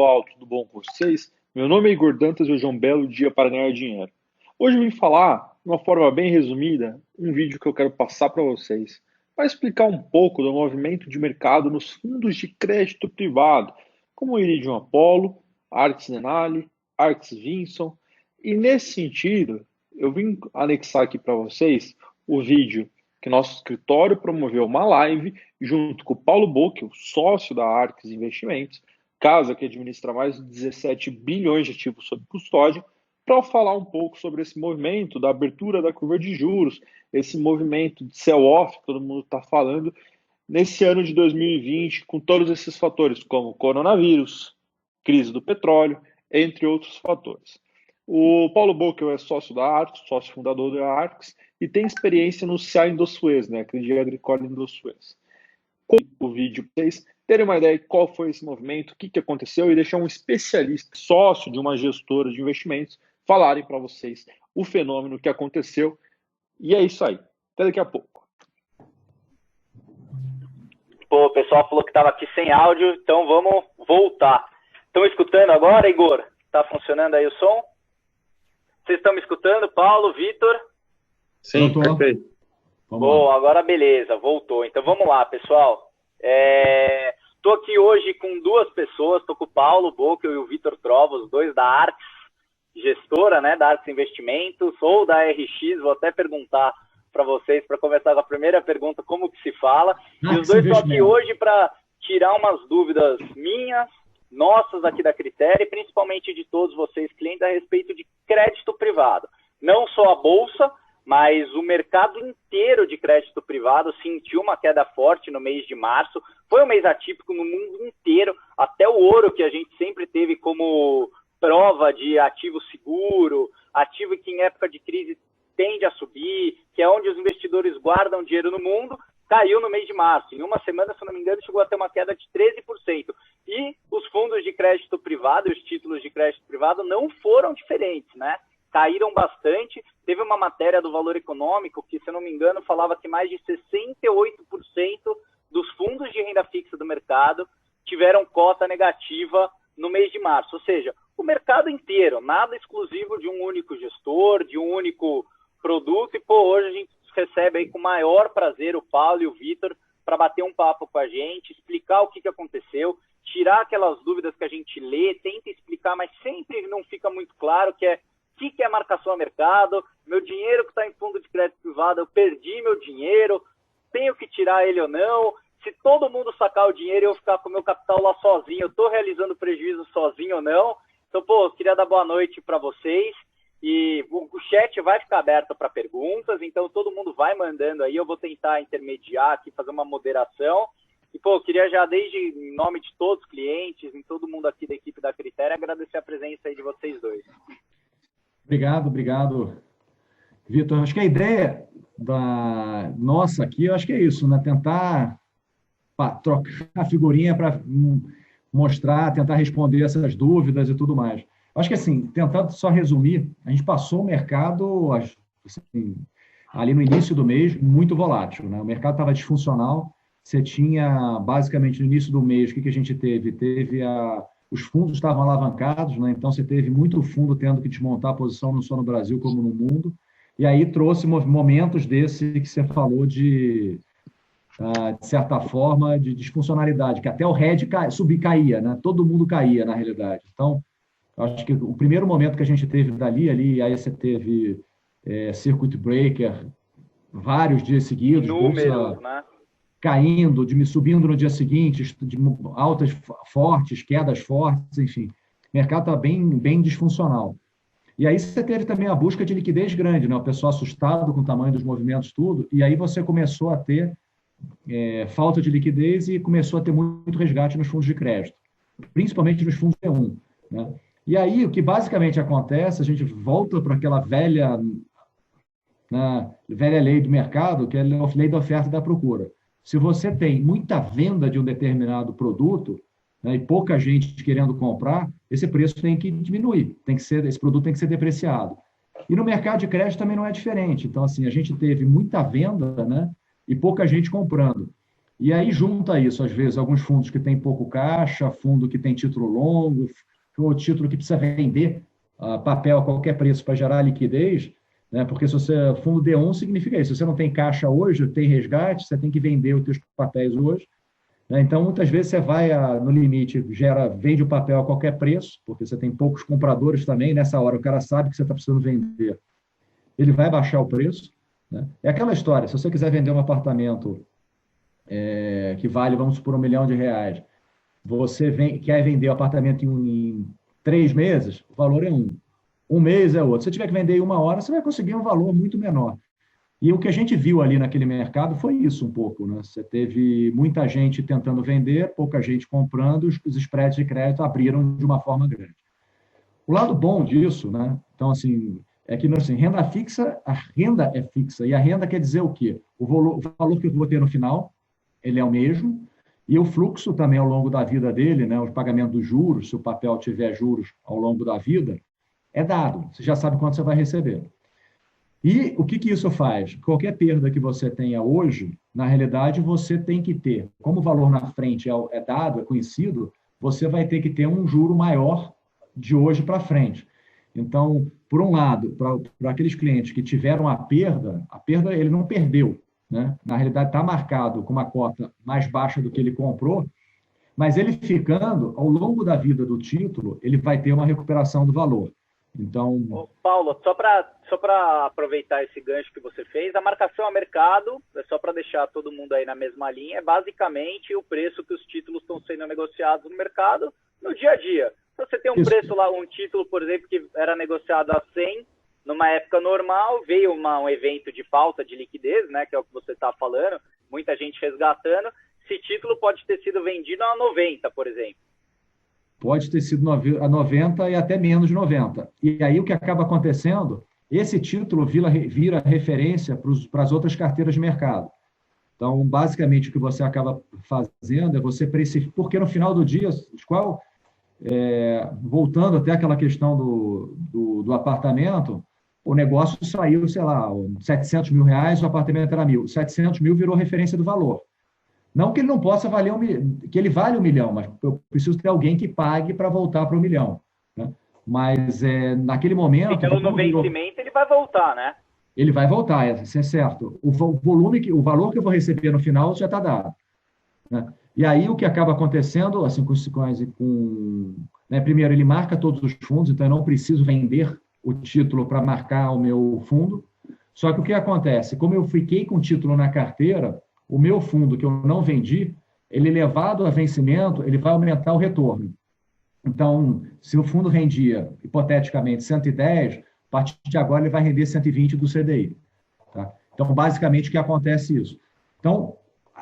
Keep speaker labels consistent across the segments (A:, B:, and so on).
A: Pessoal, tudo bom com vocês? Meu nome é Igor Dantas e hoje é um belo dia para ganhar dinheiro. Hoje eu vim falar, de uma forma bem resumida, um vídeo que eu quero passar para vocês. Vai explicar um pouco do movimento de mercado nos fundos de crédito privado, como o Iridium Apollo, Arx Denali, Arx Vinson. E nesse sentido, eu vim anexar aqui para vocês o vídeo que nosso escritório promoveu uma live junto com o Paulo Bocchi, o sócio da Arx Investimentos, casa que administra mais de 17 bilhões de ativos sob custódia, para falar um pouco sobre esse movimento da abertura da curva de juros, esse movimento de sell-off que todo mundo está falando nesse ano de 2020, com todos esses fatores, como coronavírus, crise do petróleo, entre outros fatores. O Paulo Bocchi é sócio da Arx, sócio fundador da Arx, e tem experiência no CA Indosuez, né, Crédit Agricole Indosuez. Com o vídeo para vocês terem uma ideia de qual foi esse movimento, o que aconteceu, e deixar um especialista, sócio de uma gestora de investimentos, falarem para vocês o fenômeno que aconteceu. E é isso aí. Até daqui a pouco.
B: Pô, o pessoal falou que estava aqui sem áudio, então vamos voltar. Estão escutando agora, Igor? Está funcionando aí o som? Vocês estão me escutando, Paulo, Vitor?
A: Sim, perfeito.
B: Bom, agora beleza, voltou. Então vamos lá, pessoal. Estou aqui hoje com duas pessoas, estou com o Paulo Bocchi e o Vitor Trova, os dois da Arx, gestora, né, da Arx Investimentos, ou da RX, vou até perguntar para vocês, para começar com a primeira pergunta, como que se fala. E os dois estão aqui hoje para tirar umas dúvidas minhas, nossas aqui da Critéria, e principalmente de todos vocês, clientes, a respeito de crédito privado. Não só a Bolsa, mas o mercado inteiro de crédito privado sentiu uma queda forte no mês de março. Foi um mês atípico no mundo inteiro, até o ouro, que a gente sempre teve como prova de ativo seguro, ativo que em época de crise tende a subir, que é onde os investidores guardam dinheiro no mundo, caiu no mês de março. Em uma semana, se não me engano, chegou a ter uma queda de 13%. E os fundos de crédito privado, os títulos de crédito privado, não foram diferentes, né? Caíram bastante. Teve uma matéria do Valor Econômico que, se eu não me engano, falava que mais de 68% dos fundos de renda fixa do mercado tiveram cota negativa no mês de março. Ou seja, o mercado inteiro, nada exclusivo de um único gestor, de um único produto. E, pô, hoje a gente recebe aí com o maior prazer o Paulo e o Vitor para bater um papo com a gente, explicar o que aconteceu, tirar aquelas dúvidas que a gente lê, tenta explicar, mas sempre não fica muito claro, que é o que é marcação a mercado, meu dinheiro que está em fundo de crédito privado, eu perdi meu dinheiro, tenho que tirar ele ou não, se todo mundo sacar o dinheiro e eu ficar com o meu capital lá sozinho, eu estou realizando prejuízo sozinho ou não. Então, pô, eu queria dar boa noite para vocês, e o chat vai ficar aberto para perguntas, então todo mundo vai mandando aí, eu vou tentar intermediar aqui, fazer uma moderação. E, pô, eu queria já, desde em nome de todos os clientes, em todo mundo aqui da equipe da Critéria, agradecer a presença aí de vocês dois.
C: Obrigado, Vitor. Acho que a ideia da nossa aqui, eu acho que é isso, né? Tentar trocar a figurinha para mostrar, tentar responder essas dúvidas e tudo mais. Acho que, assim, tentando só resumir, a gente passou o mercado, assim, ali no início do mês, muito volátil, né? O mercado estava disfuncional, você tinha, basicamente, no início do mês, o que a gente teve? Os fundos estavam alavancados, né? Então você teve muito fundo tendo que desmontar a posição não só no Brasil como no mundo, e aí trouxe momentos desse que você falou de certa forma, de disfuncionalidade, que até o RED caía, né? Todo mundo caía, na realidade. Então, acho que o primeiro momento que a gente teve ali, aí você teve circuit breaker, vários dias seguidos, bolsa
B: né?
C: Caindo, subindo no dia seguinte, de altas fortes, quedas fortes, enfim. O mercado está bem disfuncional. E aí você teve também a busca de liquidez grande, né? O pessoal assustado com o tamanho dos movimentos, tudo, e aí você começou a ter falta de liquidez e começou a ter muito resgate nos fundos de crédito, principalmente nos fundos T1, né? E aí, o que basicamente acontece, a gente volta para aquela velha lei do mercado, que é a lei da oferta e da procura. Se você tem muita venda de um determinado produto, né, e pouca gente querendo comprar, esse preço tem que diminuir, esse produto tem que ser depreciado. E no mercado de crédito também não é diferente. Então, assim, a gente teve muita venda, né, e pouca gente comprando. E aí junta isso, às vezes, alguns fundos que têm pouco caixa, fundo que tem título longo, ou título que precisa vender papel a qualquer preço para gerar liquidez, né? Porque se você fundo D1 significa isso, se você não tem caixa hoje, tem resgate, você tem que vender os seus papéis hoje, né? Então, muitas vezes você vai no limite, vende o papel a qualquer preço, porque você tem poucos compradores também, nessa hora o cara sabe que você está precisando vender, ele vai baixar o preço, né? É aquela história, se você quiser vender um apartamento que vale, vamos supor, R$ 1 milhão, quer vender o apartamento em 3 meses, o valor é um. Um mês é outro. Se você tiver que vender em 1 hora, você vai conseguir um valor muito menor. E o que a gente viu ali naquele mercado foi isso um pouco, né? Você teve muita gente tentando vender, pouca gente comprando, os spreads de crédito abriram de uma forma grande. O lado bom disso, né? Então, assim, é que assim, renda fixa, a renda é fixa. E a renda quer dizer o quê? O valor que eu vou ter no final, ele é o mesmo, e o fluxo também ao longo da vida dele, né? O pagamento dos juros, se o papel tiver juros ao longo da vida, é dado. Você já sabe quanto você vai receber. E o que isso faz? Qualquer perda que você tenha hoje, na realidade, você tem que ter, como o valor na frente é dado, é conhecido, você vai ter que ter um juro maior de hoje para frente. Então, por um lado, para aqueles clientes que tiveram a perda ele não perdeu, né? Na realidade, está marcado com uma cota mais baixa do que ele comprou, mas ele ficando, ao longo da vida do título, ele vai ter uma recuperação do valor. Então,
B: Ô, Paulo, só para aproveitar esse gancho que você fez, a marcação a mercado, só para deixar todo mundo aí na mesma linha, é basicamente o preço que os títulos estão sendo negociados no mercado no dia a dia. Então, você tem um preço lá, um título, por exemplo, que era negociado a 100, numa época normal, veio um evento de falta de liquidez, né, que é o que você está falando, muita gente resgatando, esse título pode ter sido vendido a 90, por exemplo.
C: Pode ter sido a 90 e até menos de 90. E aí o que acaba acontecendo, esse título vira referência para as outras carteiras de mercado. Então, basicamente, o que você acaba fazendo é você precificar, porque no final do dia, voltando até aquela questão do apartamento, o negócio saiu, sei lá, R$700 mil, o apartamento era 1.000. 700 mil virou referência do valor. Não que ele não possa valer que ele vale 1 milhão, mas eu preciso ter alguém que pague para voltar para 1 milhão, né? Mas naquele momento...
B: Então, no vencimento, ele vai voltar, né?
C: Ele vai voltar, isso é certo. O valor que eu vou receber no final já está dado, né? E aí o que acaba acontecendo, assim, né, primeiro, ele marca todos os fundos, então eu não preciso vender o título para marcar o meu fundo. Só que o que acontece? Como eu fiquei com o título na carteira, o meu fundo que eu não vendi, ele levado a vencimento, ele vai aumentar o retorno. Então, se o fundo rendia, hipoteticamente, 110, a partir de agora ele vai render 120 do CDI. Tá? Então, basicamente, o que acontece é isso. Então,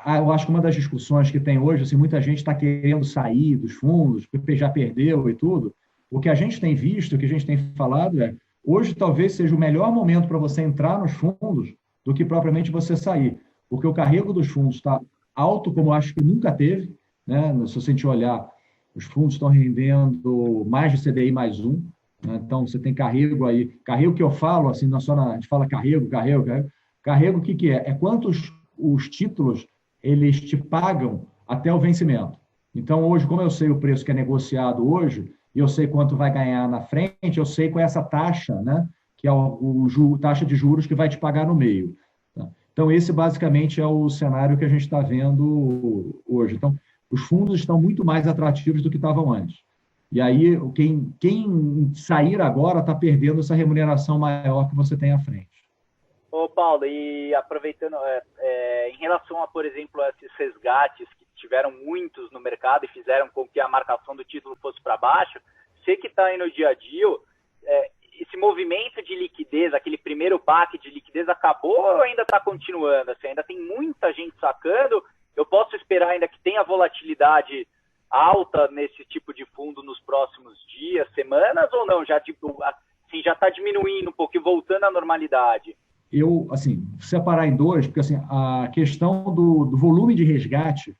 C: eu acho que uma das discussões que tem hoje, assim, muita gente está querendo sair dos fundos, porque já perdeu e tudo. O que a gente tem visto, o que a gente tem falado hoje talvez seja o melhor momento para você entrar nos fundos do que propriamente você sair. Porque o carrego dos fundos está alto, como eu acho que nunca teve, né? Se você sentir olhar, os fundos estão rendendo mais de CDI mais um, né? Então, você tem carrego aí. Carrego que eu falo, assim, não é só a gente fala carrego. Carrego, o que é? É quantos os títulos eles te pagam até o vencimento. Então, hoje, como eu sei o preço que é negociado hoje, e eu sei quanto vai ganhar na frente, eu sei qual é essa taxa, né? Que é taxa de juros que vai te pagar no meio. Então, esse basicamente é o cenário que a gente está vendo hoje. Então, os fundos estão muito mais atrativos do que estavam antes. E aí, quem sair agora está perdendo essa remuneração maior que você tem à frente.
B: Ô, Paulo, e aproveitando, em relação a, por exemplo, esses resgates que tiveram muitos no mercado e fizeram com que a marcação do título fosse para baixo, você que está aí no dia a dia, esse movimento de liquidez, aquele primeiro baque de liquidez acabou ou ainda está continuando? Assim, ainda tem muita gente sacando? Eu posso esperar ainda que tenha volatilidade alta nesse tipo de fundo nos próximos dias, semanas, ou não? Já está diminuindo um pouco e voltando à normalidade?
C: Eu, assim, separar em dois, porque assim, a questão do volume de resgate,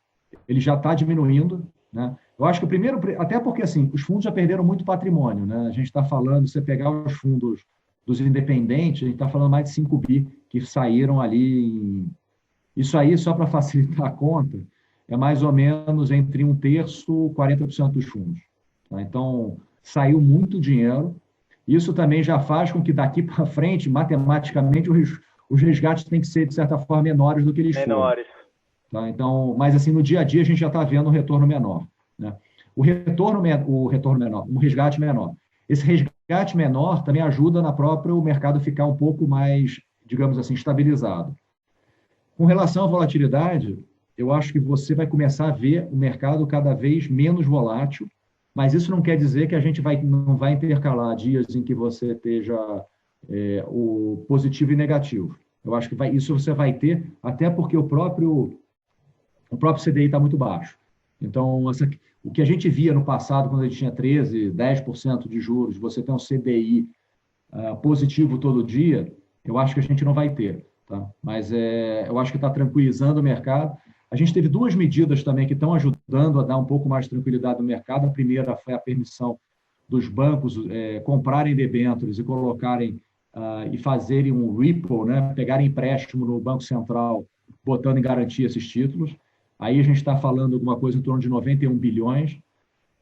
C: ele já está diminuindo, né? Eu acho que o primeiro, até porque assim, os fundos já perderam muito patrimônio, né? A gente está falando, se você pegar os fundos dos independentes, a gente está falando mais de 5 bi que saíram ali Isso aí, só para facilitar a conta, é mais ou menos entre um terço e 40% dos fundos. Tá? Então, saiu muito dinheiro. Isso também já faz com que daqui para frente, matematicamente, os resgates têm que ser, de certa forma, menores do que eles foram.
B: Menores.
C: Tá? Então, mas assim, no dia a dia a gente já está vendo um retorno menor. Né? O retorno menor, um resgate menor. Esse resgate menor também ajuda na própria o mercado ficar um pouco mais, digamos assim, estabilizado. Com relação à volatilidade, eu acho que você vai começar a ver o mercado cada vez menos volátil, mas isso não quer dizer que a gente não vai intercalar dias em que você esteja o positivo e negativo. Eu acho que isso você vai ter, até porque o próprio CDI está muito baixo. Então, o que a gente via no passado, quando a gente tinha 13%, 10% de juros, você tem um CDI positivo todo dia, eu acho que a gente não vai ter. Tá? Mas eu acho que está tranquilizando o mercado. A gente teve duas medidas também que estão ajudando a dar um pouco mais de tranquilidade no mercado. A primeira foi a permissão dos bancos comprarem debêntures e colocarem e fazerem um repo, né? Pegarem empréstimo no Banco Central, botando em garantia esses títulos. Aí a gente está falando alguma coisa em torno de 91 bilhões,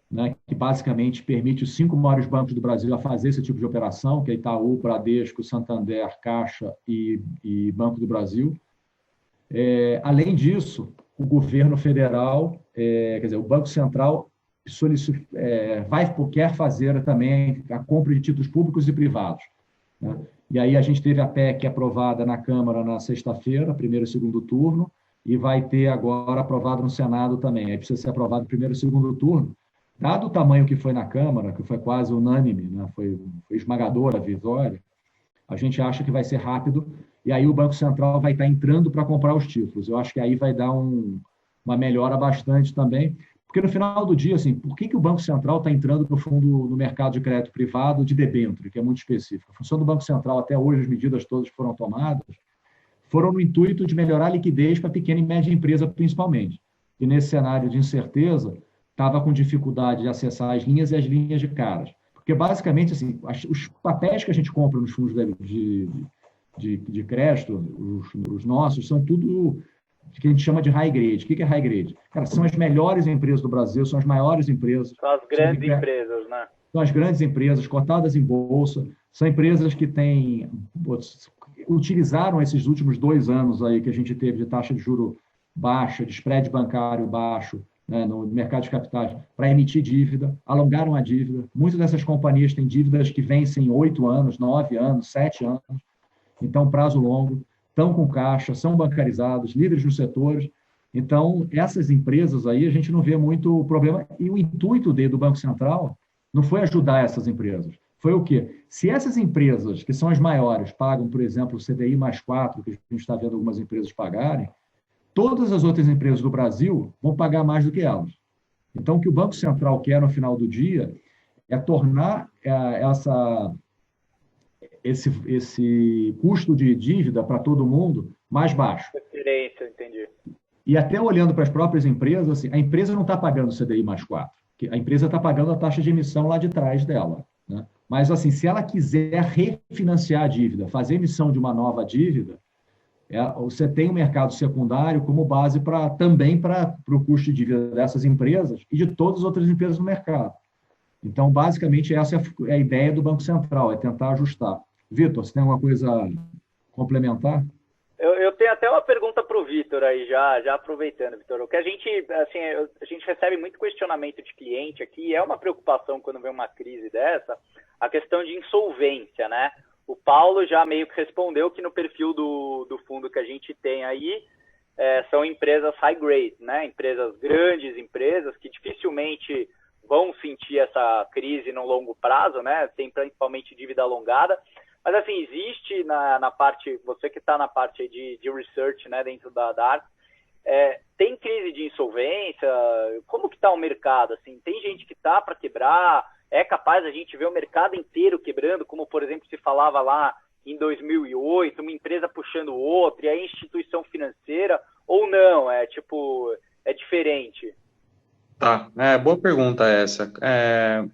C: né, que basicamente permite os 5 maiores bancos do Brasil a fazer esse tipo de operação, que é Itaú, Bradesco, Santander, Caixa e Banco do Brasil. Além disso, o governo federal, quer dizer, o Banco Central quer fazer também a compra de títulos públicos e privados. Né? E aí a gente teve a PEC aprovada na Câmara na sexta-feira, primeiro e segundo turno, e vai ter agora aprovado no Senado também. Aí precisa ser aprovado no primeiro e segundo turno. Dado o tamanho que foi na Câmara, que foi quase unânime, né? foi esmagadora a vitória, a gente acha que vai ser rápido, e aí o Banco Central vai estar entrando para comprar os títulos. Eu acho que aí vai dar uma melhora bastante também, porque no final do dia, assim, por que o Banco Central está entrando no mercado de crédito privado de debênture, que é muito específico? A função do Banco Central, até hoje, as medidas todas que foram tomadas, foram no intuito de melhorar a liquidez para pequena e média empresa, principalmente. E nesse cenário de incerteza, estava com dificuldade de acessar as linhas e as linhas de caras. Porque, basicamente, assim, os papéis que a gente compra nos fundos de crédito, os nossos, são tudo que a gente chama de high grade. O que é high grade? Cara, são as melhores empresas do Brasil, são as maiores empresas.
B: São as grandes empresas, né?
C: São as grandes empresas, cotadas em bolsa, são empresas que utilizaram esses últimos 2 anos aí que a gente teve de taxa de juro baixa, de spread bancário baixo, né, no mercado de capitais, para emitir dívida, alongaram a dívida. Muitas dessas companhias têm dívidas que vencem 8 anos, 9 anos, 7 anos, então prazo longo, estão com caixa, são bancarizados, líderes nos setores. Então, essas empresas aí, a gente não vê muito problema. E o intuito do Banco Central não foi ajudar essas empresas. Foi o quê? Se essas empresas, que são as maiores, pagam, por exemplo, o CDI mais 4, que a gente está vendo algumas empresas pagarem, todas as outras empresas do Brasil vão pagar mais do que elas. Então, o que o Banco Central quer no final do dia é tornar esse custo de dívida para todo mundo mais baixo.
B: Referência, entendi.
C: E até olhando para as próprias empresas, assim, a empresa não está pagando o CDI mais 4, a empresa está pagando a taxa de emissão lá de trás dela. Né? Mas, assim, se ela quiser refinanciar a dívida, fazer emissão de uma nova dívida, você tem o mercado secundário como base também para o custo de dívida dessas empresas e de todas as outras empresas no mercado. Então, basicamente, essa é a ideia do Banco Central, é tentar ajustar. Vitor, você tem alguma coisa a complementar?
B: Eu tenho até uma pergunta para o Vitor aí, já aproveitando, Vitor. O que a gente recebe muito questionamento de cliente aqui, é uma preocupação quando vem uma crise dessa, a questão de insolvência, né? O Paulo já meio que respondeu que no perfil do fundo que a gente tem aí, são empresas high grade, né? Empresas grandes, empresas que dificilmente vão sentir essa crise no longo prazo, né? Tem principalmente dívida alongada. Mas, assim, existe na parte, você que está na parte aí de research, né, dentro da ARC, tem crise de insolvência? Como que está o mercado? Assim, tem gente que está para quebrar? É capaz a gente ver o mercado inteiro quebrando, como, por exemplo, se falava lá em 2008, uma empresa puxando outra, e a instituição financeira, ou não? É diferente?
D: Tá, boa pergunta essa.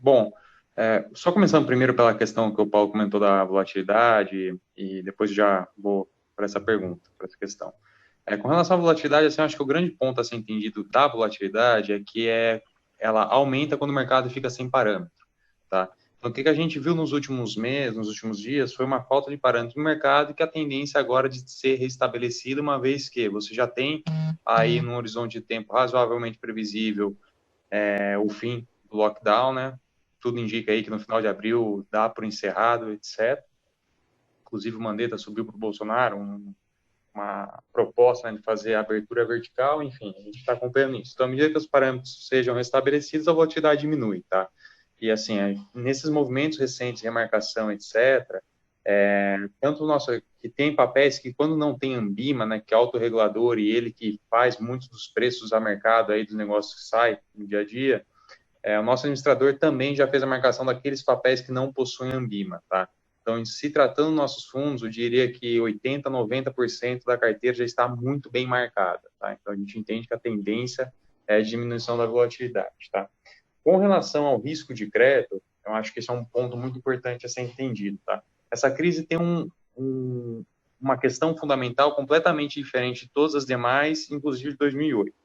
D: Bom, só começando primeiro pela questão que o Paulo comentou da volatilidade, e depois já vou para essa pergunta, para essa questão. Com relação à volatilidade, assim, eu acho que o grande ponto a ser entendido da volatilidade é que ela aumenta quando o mercado fica sem parâmetro, tá? Então, o que a gente viu nos últimos meses, nos últimos dias, foi uma falta de parâmetro no mercado e que a tendência agora é de ser restabelecida, uma vez que você já tem aí num horizonte de tempo razoavelmente previsível o fim do lockdown, né? Tudo indica aí que no final de abril dá por encerrado, etc. Inclusive o Mandetta subiu para o Bolsonaro uma proposta, né, de fazer a abertura vertical, enfim, a gente está acompanhando isso. Então, à medida que os parâmetros sejam restabelecidos, a volatilidade diminui, tá? E, assim, nesses movimentos recentes, remarcação, etc., tanto o nosso, que tem papéis que, quando não tem Ambima, né, que é autorregulador e ele que faz muitos dos preços a mercado aí dos negócios que saem no dia a dia, o nosso administrador também já fez a marcação daqueles papéis que não possuem Ambima, tá? Então, se tratando dos nossos fundos, eu diria que 80%, 90% da carteira já está muito bem marcada, tá? Então, a gente entende que a tendência é a diminuição da volatilidade, tá? Com relação ao risco de crédito, eu acho que esse é um ponto muito importante a ser entendido, tá? Essa crise tem uma questão fundamental completamente diferente de todas as demais, inclusive de 2008.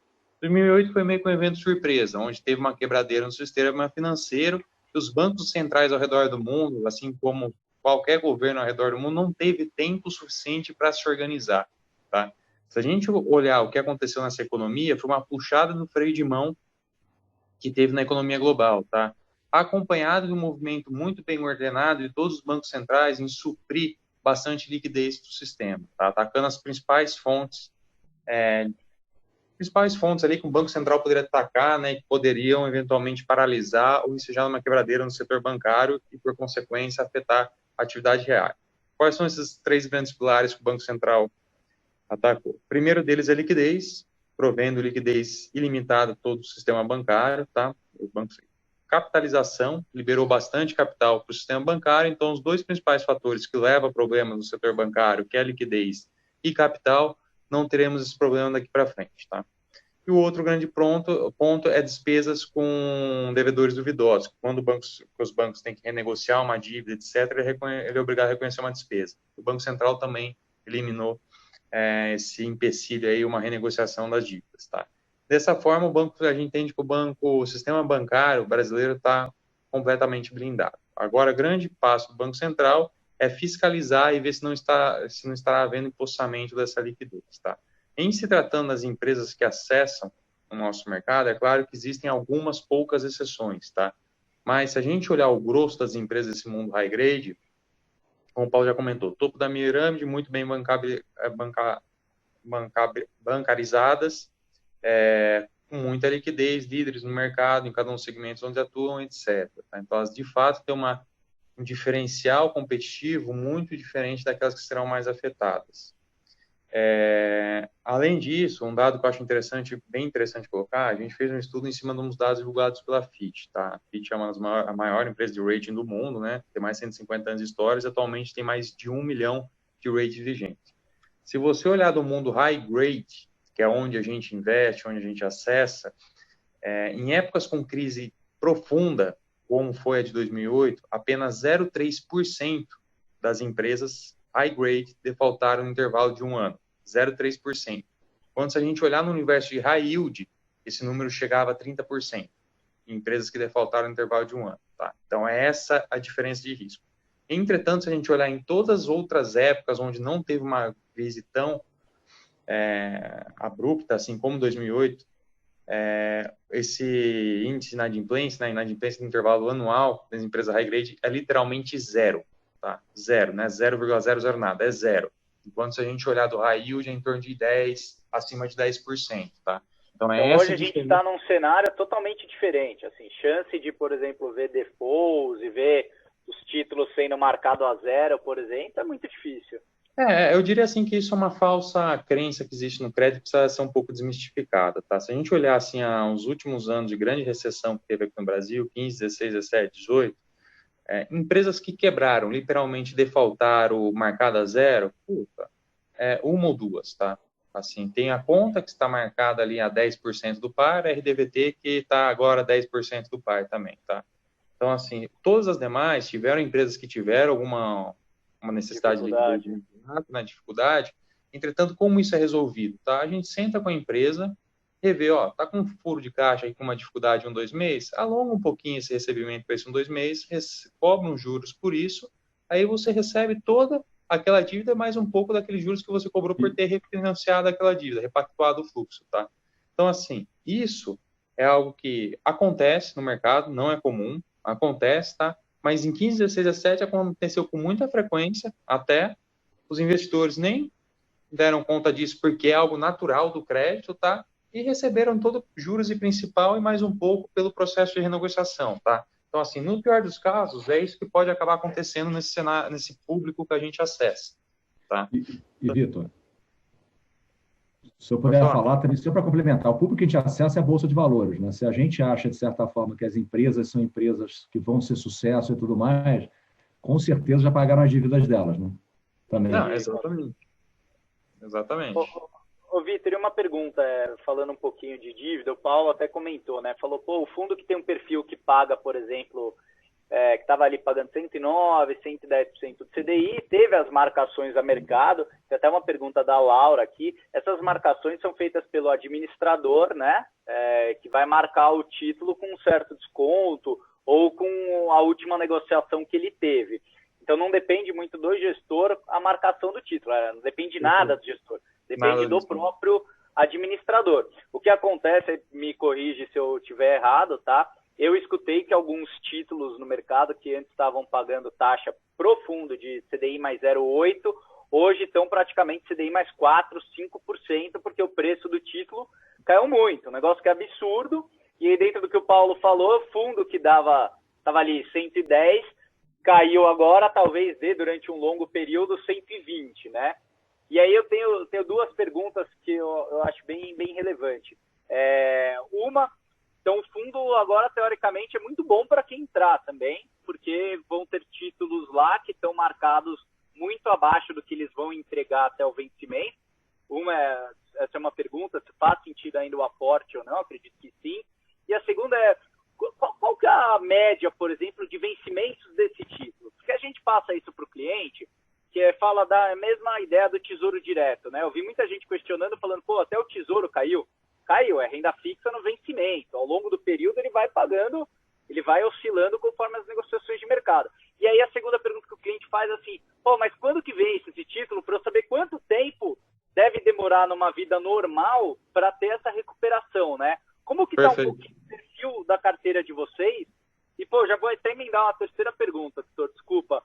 D: 2008 foi meio que um evento surpresa, onde teve uma quebradeira no sistema financeiro e os bancos centrais ao redor do mundo, assim como qualquer governo ao redor do mundo, não teve tempo suficiente para se organizar, tá? Se a gente olhar o que aconteceu nessa economia, foi uma puxada no freio de mão que teve na economia global, tá? Acompanhado de um movimento muito bem ordenado de todos os bancos centrais em suprir bastante liquidez para o sistema, tá? Atacando as principais fontes ali que o Banco Central poderia atacar, né, que poderiam eventualmente paralisar ou ensejar uma quebradeira no setor bancário e, por consequência, afetar a atividade real. Quais são esses três grandes pilares que o Banco Central atacou? O primeiro deles é liquidez, provendo liquidez ilimitada a todo o sistema bancário, tá? O banco capitalização, liberou bastante capital para o sistema bancário, então os dois principais fatores que levam a problemas no setor bancário, que é a liquidez e capital, não teremos esse problema daqui para frente, tá? E o outro grande ponto é despesas com devedores duvidosos. Quando os bancos têm que renegociar uma dívida, etc., ele é obrigado a reconhecer uma despesa. O Banco Central também eliminou esse empecilho aí, uma renegociação das dívidas, tá? Dessa forma, a gente entende que o sistema bancário brasileiro está completamente blindado. Agora, grande passo do Banco Central é fiscalizar e ver se não estará havendo empossamento dessa liquidez, tá? Em se tratando das empresas que acessam o nosso mercado, é claro que existem algumas poucas exceções, tá? Mas se a gente olhar o grosso das empresas desse mundo high grade, como o Paulo já comentou, topo da pirâmide, muito bem bancarizadas, com muita liquidez, líderes no mercado, em cada um dos segmentos onde atuam, etc. Tá? Então, elas de fato têm um diferencial competitivo muito diferente daquelas que serão mais afetadas. Além disso, um dado que eu acho bem interessante colocar, a gente fez um estudo em cima de uns dados divulgados pela Fitch, tá? A Fitch é a maior empresa de rating do mundo, né? Tem mais de 150 anos de história e atualmente tem mais de 1 milhão de ratings vigentes. Se você olhar do mundo high grade, que é onde a gente investe, onde a gente acessa, em épocas com crise profunda, como foi a de 2008, apenas 0,3% das empresas high grade defaultaram no intervalo de um ano. 0,3%. Quando se a gente olhar no universo de high yield, esse número chegava a 30%, em empresas que defaultaram no intervalo de um ano. Tá? Então, é essa a diferença de risco. Entretanto, se a gente olhar em todas as outras épocas onde não teve uma crise tão abrupta, assim como 2008, esse índice de inadimplência, né, inadimplência no intervalo anual das empresas high grade é literalmente zero, tá? Zero, né? 0,00 nada, é zero. Enquanto se a gente olhar do high yield é em torno de 10, acima de 10%, tá?
B: Então hoje a gente está num cenário totalmente diferente, assim, chance de, por exemplo, ver defaults e ver os títulos sendo marcados a zero, por exemplo, é muito difícil.
D: Eu diria assim que isso é uma falsa crença que existe no crédito, precisa ser um pouco desmistificada, tá? Se a gente olhar assim aos últimos anos de grande recessão que teve aqui no Brasil, 15, 16, 17, 18, empresas que quebraram, literalmente defaultaram, marcada a zero, uma ou duas, tá? Assim, tem a conta que está marcada ali a 10% do par, a RDVT que está agora 10% do par também, tá? Então, assim, todas as demais tiveram empresas que tiveram uma necessidade de liquidez, dificuldade, Entretanto, como isso é resolvido? Tá? A gente senta com a empresa, revê, ó, tá com um furo de caixa aí com uma dificuldade de 1, 2 meses, alonga um pouquinho esse recebimento para esse 1, 2 meses, cobra uns juros por isso, aí você recebe toda aquela dívida mais um pouco daqueles juros que você cobrou por ter refinanciado aquela dívida, repactuado o fluxo, tá? Então, assim, isso é algo que acontece no mercado, não é comum, acontece, tá? Mas em 15, 16, 17 aconteceu com muita frequência, até os investidores nem deram conta disso porque é algo natural do crédito, tá? E receberam todo juros e principal e mais um pouco pelo processo de renegociação, tá? Então, assim, no pior dos casos, é isso que pode acabar acontecendo nesse cenário, nesse público que a gente acessa, tá?
C: E Vitor, se eu puder falar também, só para complementar, o público que a gente acessa é a Bolsa de Valores, né? Se a gente acha, de certa forma, que as empresas são empresas que vão ser sucesso e tudo mais, com certeza já pagaram as dívidas delas, né? Também.
D: Não, exatamente. Exatamente.
B: Ô Vitor, e uma pergunta, falando um pouquinho de dívida, o Paulo até comentou, né? Falou, pô, o fundo que tem um perfil que paga, por exemplo, que estava ali pagando 109%, 110% do CDI, teve as marcações a mercado. Tem até uma pergunta da Laura aqui. Essas marcações são feitas pelo administrador, né? Que vai marcar o título com um certo desconto ou com a última negociação que ele teve. Então, não depende muito do gestor a marcação do título, não depende nada do gestor, depende do próprio administrador. O que acontece, me corrige se eu estiver errado, tá? Eu escutei que alguns títulos no mercado que antes estavam pagando taxa pro fundo de CDI mais 0,8, hoje estão praticamente CDI mais 4, 5%, porque o preço do título caiu muito, um negócio que é absurdo. E aí, dentro do que o Paulo falou, o fundo que estava ali 110, caiu agora, talvez dê durante um longo período 120, né? E aí eu tenho duas perguntas que eu acho bem relevante. Uma, então o fundo agora, teoricamente, é muito bom para quem entrar também, porque vão ter títulos lá que estão marcados muito abaixo do que eles vão entregar até o vencimento. Essa é uma pergunta, se faz sentido ainda o aporte ou não, acredito que sim. E a segunda é, qual que é a média, por exemplo, de vencimentos desse título? Porque a gente passa isso para o cliente, que fala da mesma ideia do tesouro direto, né? Eu vi muita gente questionando, falando, pô, até o tesouro caiu. Caiu, é renda fixa no vencimento. Ao longo do período ele vai pagando, ele vai oscilando conforme as negociações de mercado. E aí a segunda pergunta que o cliente faz é assim, pô, mas quando que vence esse título para eu saber quanto tempo deve demorar numa vida normal para ter essa recuperação, né? Como que está um pouquinho o perfil da carteira de vocês? E, pô, já vou até emendar uma terceira pergunta, doutor, desculpa.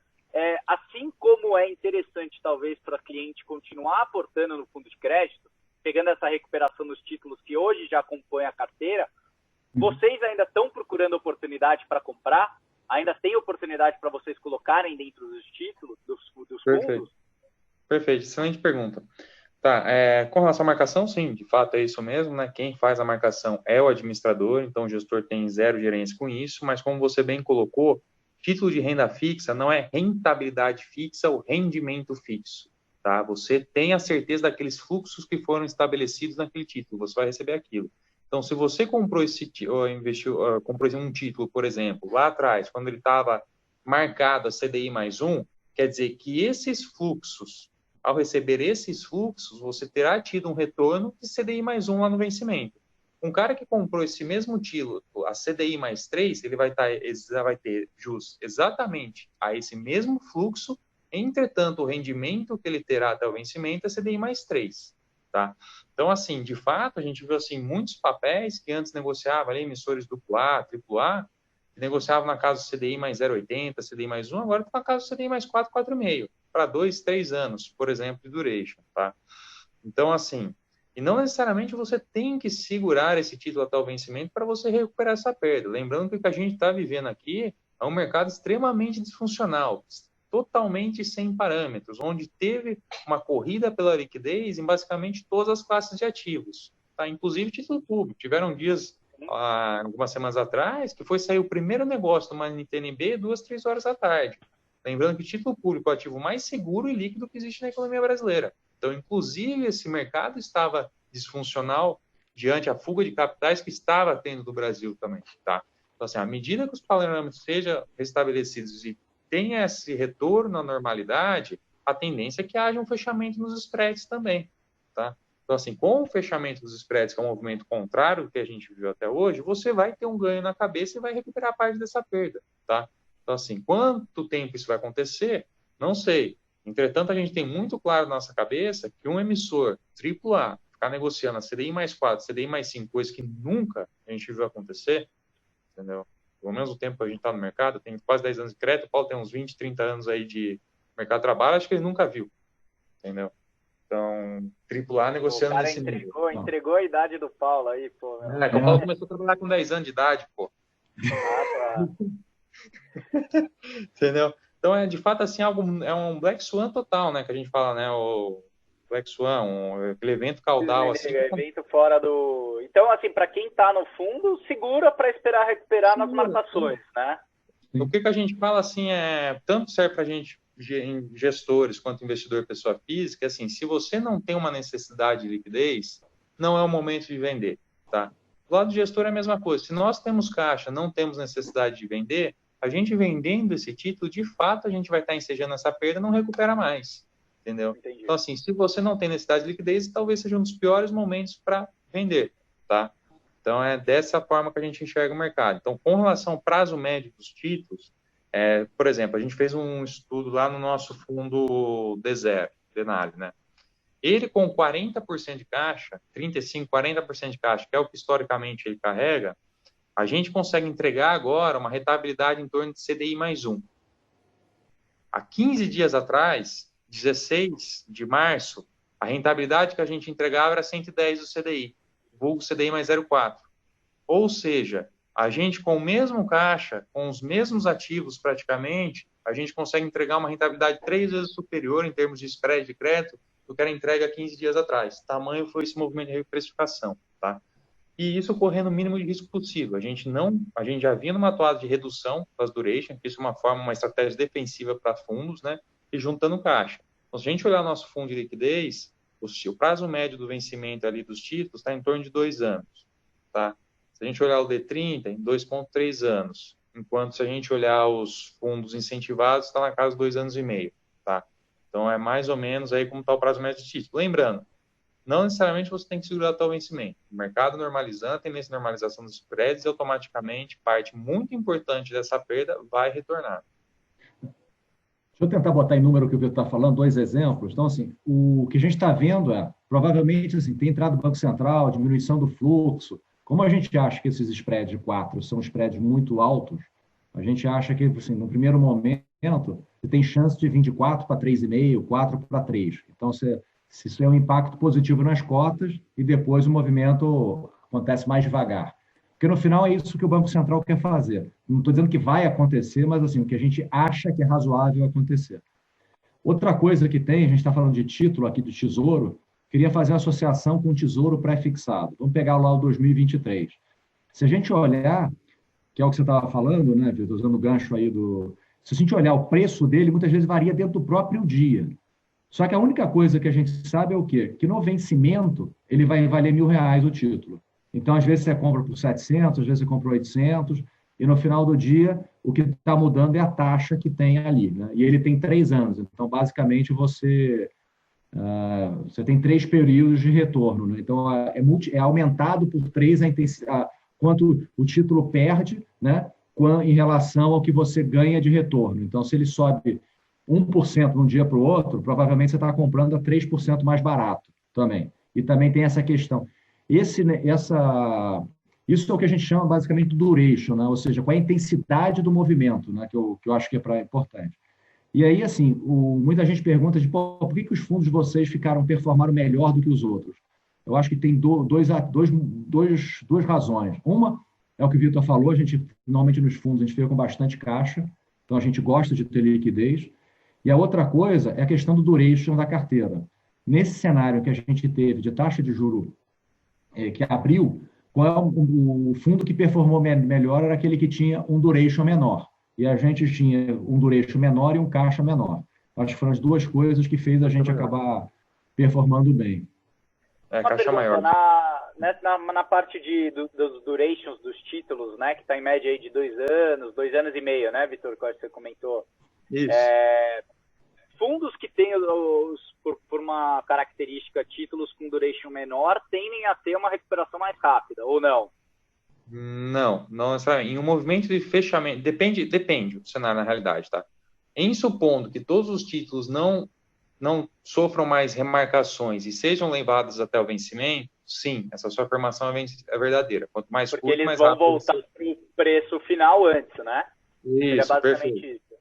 B: Assim como é interessante, talvez, para cliente continuar aportando no fundo de crédito, pegando essa recuperação dos títulos que hoje já compõem a carteira, vocês ainda estão procurando oportunidade para comprar? Ainda tem oportunidade para vocês colocarem dentro dos títulos, dos fundos?
D: Perfeito, excelente pergunta. Tá, com relação à marcação, sim, de fato é isso mesmo, né? Quem faz a marcação é o administrador, então o gestor tem zero gerência com isso, mas como você bem colocou, título de renda fixa não é rentabilidade fixa ou rendimento fixo, tá? Você tem a certeza daqueles fluxos que foram estabelecidos naquele título, você vai receber aquilo. Então, se você comprou comprou um título, por exemplo, lá atrás, quando ele estava marcado a CDI mais 1, quer dizer que esses fluxos, ao receber esses fluxos, você terá tido um retorno de CDI mais 1 lá no vencimento. Um cara que comprou esse mesmo título, a CDI mais 3, ele vai ter jus exatamente a esse mesmo fluxo, entretanto, o rendimento que ele terá até o vencimento é CDI mais 3. Tá? Então, assim, de fato, a gente viu assim, muitos papéis que antes negociavam ali, emissores AAA, AAA, que negociavam na casa do CDI mais 0,80, CDI mais 1, agora está na casa do CDI mais 4, 4,5, para 2, 3 anos, por exemplo, de duration. Tá? Então, assim, e não necessariamente você tem que segurar esse título até o vencimento para você recuperar essa perda. Lembrando que o que a gente está vivendo aqui é um mercado extremamente disfuncional, totalmente sem parâmetros, onde teve uma corrida pela liquidez em basicamente todas as classes de ativos, tá? Inclusive título público. Tiveram dias, algumas semanas atrás, que foi sair o primeiro negócio de uma NTNB 2, 3 horas da tarde. Lembrando que título público é o ativo mais seguro e líquido que existe na economia brasileira. Então, inclusive, esse mercado estava disfuncional diante a fuga de capitais que estava tendo do Brasil também, tá? Então, assim, à medida que os parâmetros sejam restabelecidos e tenha esse retorno à normalidade, a tendência é que haja um fechamento nos spreads também, tá? Então, assim, com o fechamento dos spreads, que é um movimento contrário ao que a gente viu até hoje, você vai ter um ganho na cabeça e vai recuperar parte dessa perda, tá? Então, assim, quanto tempo isso vai acontecer? Não sei. Entretanto, a gente tem muito claro na nossa cabeça que um emissor AAA ficar negociando a CDI mais 4, CDI mais 5, coisa que nunca a gente viu acontecer, entendeu? Pelo menos o tempo que a gente está no mercado, tem quase 10 anos de crédito, o Paulo tem uns 20, 30 anos aí de mercado de trabalho, acho que ele nunca viu, entendeu? Então, AAA negociando nesse nível.
B: O cara entregou a idade do Paulo aí, pô.
D: O Paulo começou a trabalhar com 10 anos de idade, pô.
B: Ah, tá.
D: Entendeu? Então, de fato, assim, é um Black Swan total, né, que a gente fala, né, o Black Swan, aquele evento caudal, assim.
B: Evento fora do... Então, assim, para quem tá no fundo, segura para esperar recuperar nas marcações, né?
D: O que a gente fala, assim, tanto serve para a gente, gestores, quanto investidor pessoa física, assim, se você não tem uma necessidade de liquidez, não é o momento de vender, tá? Do lado do gestor é a mesma coisa. Se nós temos caixa, não temos necessidade de vender, a gente vendendo esse título, de fato, a gente vai estar ensejando essa perda, não recupera mais, entendeu?
B: Entendi.
D: Então, assim, se você não tem necessidade de liquidez, talvez seja um dos piores momentos para vender, tá? Então, é dessa forma que a gente enxerga o mercado. Então, com relação ao prazo médio dos títulos, por exemplo, a gente fez um estudo lá no nosso fundo D0, Denali, né? Ele com 40% de caixa, 35%, 40% de caixa, que é o que historicamente ele carrega, a gente consegue entregar agora uma rentabilidade em torno de CDI mais 1. Há 15 dias atrás, 16 de março, a rentabilidade que a gente entregava era 110 do CDI, vulgo CDI mais 0,4. Ou seja, a gente com o mesmo caixa, com os mesmos ativos praticamente, a gente consegue entregar uma rentabilidade 3 vezes superior em termos de spread de crédito do que era entregue há 15 dias atrás. Tamanho foi esse movimento de reprecificação, tá? E isso correndo o mínimo de risco possível. A gente já vinha numa toada de redução das duration, que isso é uma estratégia defensiva para fundos, né? E juntando caixa. Então, se a gente olhar nosso fundo de liquidez, o prazo médio do vencimento ali dos títulos está em torno de 2 anos, tá? Se a gente olhar o D30, em 2,3 anos. Enquanto se a gente olhar os fundos incentivados, está na casa de 2 anos e meio, tá? Então, é mais ou menos aí como está o prazo médio de título. Lembrando, não necessariamente você tem que segurar até o vencimento. O mercado normalizando, a tendência de normalização dos spreads, e automaticamente parte muito importante dessa perda vai retornar.
C: Deixa eu tentar botar em número o que o Vitor está falando, 2 exemplos. Então, assim, o que a gente está vendo provavelmente, assim, tem entrada do Banco Central, diminuição do fluxo. Como a gente acha que esses spreads de 4 são spreads muito altos, a gente acha que, assim, no primeiro momento, você tem chance de vir de 4 para 3,5, 4 para 3. Então, se isso é um impacto positivo nas cotas e depois o movimento acontece mais devagar. Porque no final é isso que o Banco Central quer fazer. Não estou dizendo que vai acontecer, mas assim, o que a gente acha que é razoável acontecer. Outra coisa que tem, a gente está falando de título aqui do Tesouro, queria fazer uma associação com o Tesouro pré-fixado. Vamos pegar lá o 2023. Se a gente olhar, que é o que você estava falando, né, Vitor, usando o gancho aí se a gente olhar o preço dele, muitas vezes varia dentro do próprio dia. Só que a única coisa que a gente sabe é o quê? Que no vencimento, ele vai valer R$1.000 o título. Então, às vezes você compra por 700, às vezes você compra por 800, e no final do dia, o que está mudando é a taxa que tem ali, né? E ele tem 3 anos. Então, basicamente, você tem 3 períodos de retorno, né? Então, é aumentado por 3 a intensidade, quanto o título perde, né? Em relação ao que você ganha de retorno. Então, se ele sobe 1% de um dia para o outro, provavelmente você está comprando a 3% mais barato também. E também tem essa questão. Isso é o que a gente chama basicamente de duration, né? Ou seja, qual é a intensidade do movimento, né? que eu acho que é importante. E aí, assim, muita gente pergunta por que os fundos de vocês performaram melhor do que os outros? Eu acho que tem duas razões. Uma é o que o Vitor falou, normalmente nos fundos a gente fica com bastante caixa, então a gente gosta de ter liquidez. E a outra coisa é a questão do duration da carteira. Nesse cenário que a gente teve de taxa de juro que abriu, qual é o fundo que performou melhor era aquele que tinha um duration menor. E a gente tinha um duration menor e um caixa menor. Acho que foram as duas coisas que fez a gente acabar performando bem.
D: Caixa maior.
B: Na parte dos durations dos títulos, né, que está em média aí de 2 anos e meio, né, Vitor, que você comentou.
D: Isso.
B: fundos que têm, por uma característica, títulos com duration menor, tendem a ter uma recuperação mais rápida, ou não?
D: Não necessariamente. Em um movimento de fechamento, depende do cenário na realidade, tá? Em supondo que todos os títulos não sofram mais remarcações e sejam levados até o vencimento, sim, essa sua afirmação é verdadeira. Quanto mais
B: Porque
D: curto,
B: eles
D: mais
B: vão
D: rápido.
B: voltar para o preço final antes, né? Seria
D: Isso,
B: basicamente
D: perfeito.
B: isso.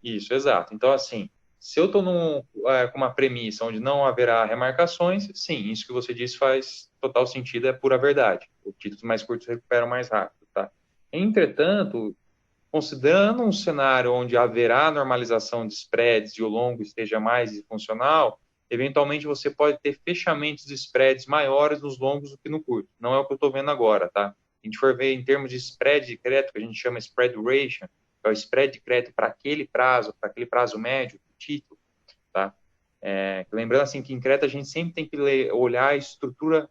D: Isso, exato. Então, assim, se eu estou com uma premissa onde não haverá remarcações, sim, isso que você disse faz total sentido, é pura verdade. Os títulos mais curtos recuperam mais rápido, tá? Entretanto, considerando um cenário onde haverá normalização de spreads e o longo esteja mais disfuncional, eventualmente você pode ter fechamentos de spreads maiores nos longos do que no curto. Não é o que eu estou vendo agora, tá? Se a gente for ver em termos de spread de crédito, que a gente chama spread duration, que é o spread de crédito para aquele prazo médio do título, tá? Lembrando assim que em crédito a gente sempre tem que olhar a estrutura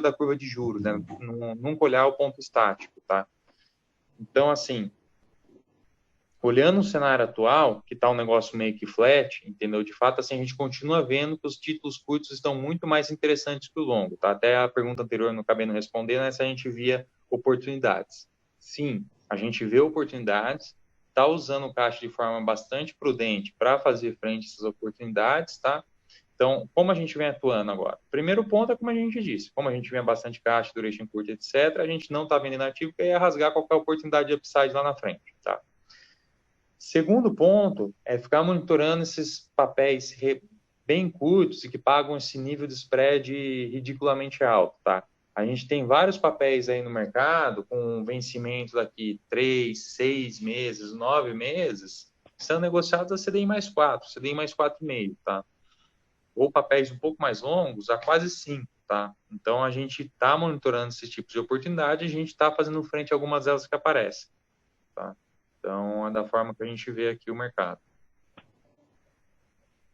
D: da curva de juros, né? Nunca olhar o ponto estático, tá? Então, assim, olhando o cenário atual, que está um negócio meio que flat, entendeu? De fato, assim, a gente continua vendo que os títulos curtos estão muito mais interessantes que o longo, tá? Até a pergunta anterior não acabei não respondendo, né? Se a gente via oportunidades. Sim, a gente vê oportunidades, está usando o caixa de forma bastante prudente para fazer frente a essas oportunidades, tá? Então, como a gente vem atuando agora? Primeiro ponto é como a gente disse, como a gente vê bastante caixa, duration curta, etc., a gente não está vendendo ativo, porque ia rasgar qualquer oportunidade de upside lá na frente, tá? Segundo ponto é ficar monitorando esses papéis bem curtos e que pagam esse nível de spread ridiculamente alto, tá? A gente tem vários papéis aí no mercado com vencimento daqui 3, 6 meses, 9 meses, que são negociados a CDI mais 4, CDI mais 4,5, tá? Ou papéis um pouco mais longos a quase 5, tá? Então, a gente está monitorando esse tipo de oportunidade e a gente está fazendo frente a algumas delas que aparecem, tá? Então, é da forma que a gente vê aqui o mercado.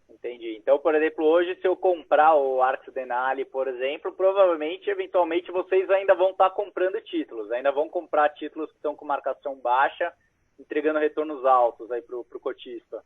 B: Entendi. Então, por exemplo, hoje, se eu comprar o Arx Denali, por exemplo, provavelmente, eventualmente, vocês ainda vão estar comprando títulos, ainda vão comprar títulos que estão com marcação baixa, entregando retornos altos aí para o cotista.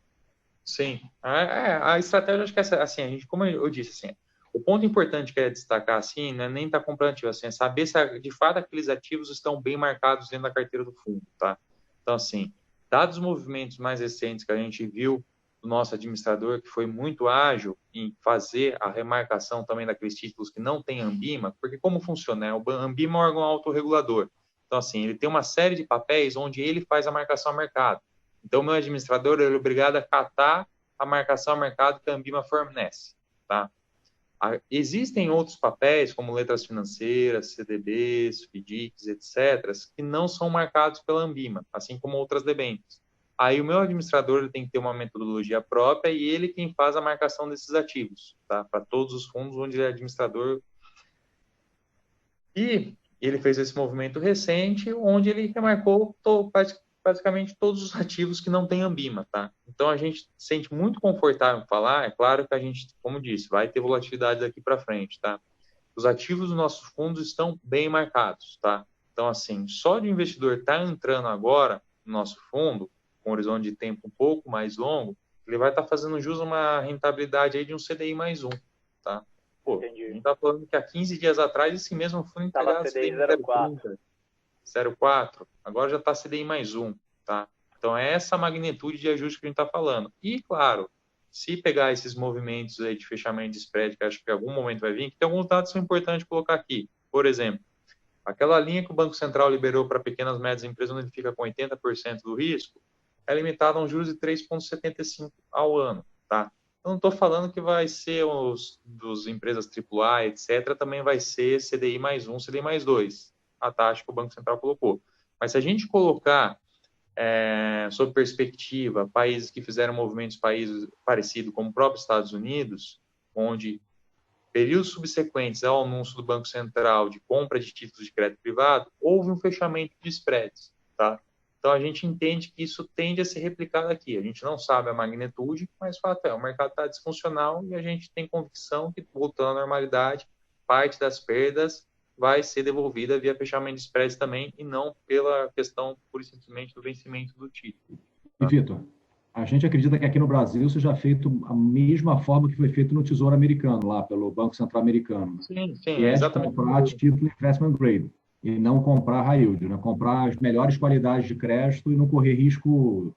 D: Sim. A estratégia, acho que é assim, a gente, como eu disse, assim, o ponto importante que é destacar, assim, não é nem estar comprando ativo, assim, é saber se, de fato, aqueles ativos estão bem marcados dentro da carteira do fundo, tá? Então, assim, dados os movimentos mais recentes que a gente viu do nosso administrador, que foi muito ágil em fazer a remarcação também daqueles títulos que não têm Ambima, porque como funciona? O Ambima é um órgão autorregulador. Então, assim, ele tem uma série de papéis onde ele faz a marcação ao mercado. Então, o meu administrador ele é obrigado a catar a marcação ao mercado que a Ambima fornece, tá? Existem outros papéis, como letras financeiras, CDBs, FDICs, etc., que não são marcados pela Ambima, assim como outras debêntures. Aí o meu administrador ele tem que ter uma metodologia própria e ele quem faz a marcação desses ativos, tá? Para todos os fundos onde ele é administrador. E ele fez esse movimento recente, onde ele remarcou basicamente todos os ativos que não têm Ambima, tá? Então, a gente se sente muito confortável em falar, é claro que a gente, como disse, vai ter volatilidade daqui para frente, tá? Os ativos dos nossos fundos estão bem marcados, tá? Então, assim, só de o investidor estar entrando agora no nosso fundo, com um horizonte de tempo um pouco mais longo, ele vai estar fazendo jus a uma rentabilidade aí de um CDI mais um, tá? Pô,
B: Entendi.
D: a gente está falando que há 15 dias atrás esse mesmo fundo
B: Estava
D: entregava
B: CDI
D: CDI
B: 0,4.
D: 0,4, agora já está CDI mais um, tá? Então, é essa magnitude de ajuste que a gente está falando. E, claro, se pegar esses movimentos aí de fechamento de spread, que acho que em algum momento vai vir, que tem alguns dados que são importantes colocar aqui. Por exemplo, aquela linha que o Banco Central liberou para pequenas e médias empresas, onde ele fica com 80% do risco, é limitada a um juros de 3,75 ao ano, tá? Eu não estou falando que vai ser dos empresas AAA, etc., também vai ser CDI mais um, CDI mais dois, a taxa que o Banco Central colocou. Mas se a gente colocar sob perspectiva, países que fizeram movimentos parecidos, como o próprio Estados Unidos, onde períodos subsequentes ao anúncio do Banco Central de compra de títulos de crédito privado, houve um fechamento de spreads, tá? Então, a gente entende que isso tende a ser replicado aqui. A gente não sabe a magnitude, mas o fato é, o mercado está disfuncional e a gente tem convicção que, voltando à normalidade, parte das perdas vai ser devolvida via fechamento de spreads também e não pela questão, pura e simplesmente, do vencimento do título.
C: E, Vitor, a gente acredita que aqui no Brasil seja feito a mesma forma que foi feito no Tesouro Americano, lá pelo Banco Central Americano,
D: Sim,
C: que
D: é
C: é de
D: exatamente.
C: comprar título investment grade e não comprar high yield, né? Comprar as melhores qualidades de crédito e não correr risco,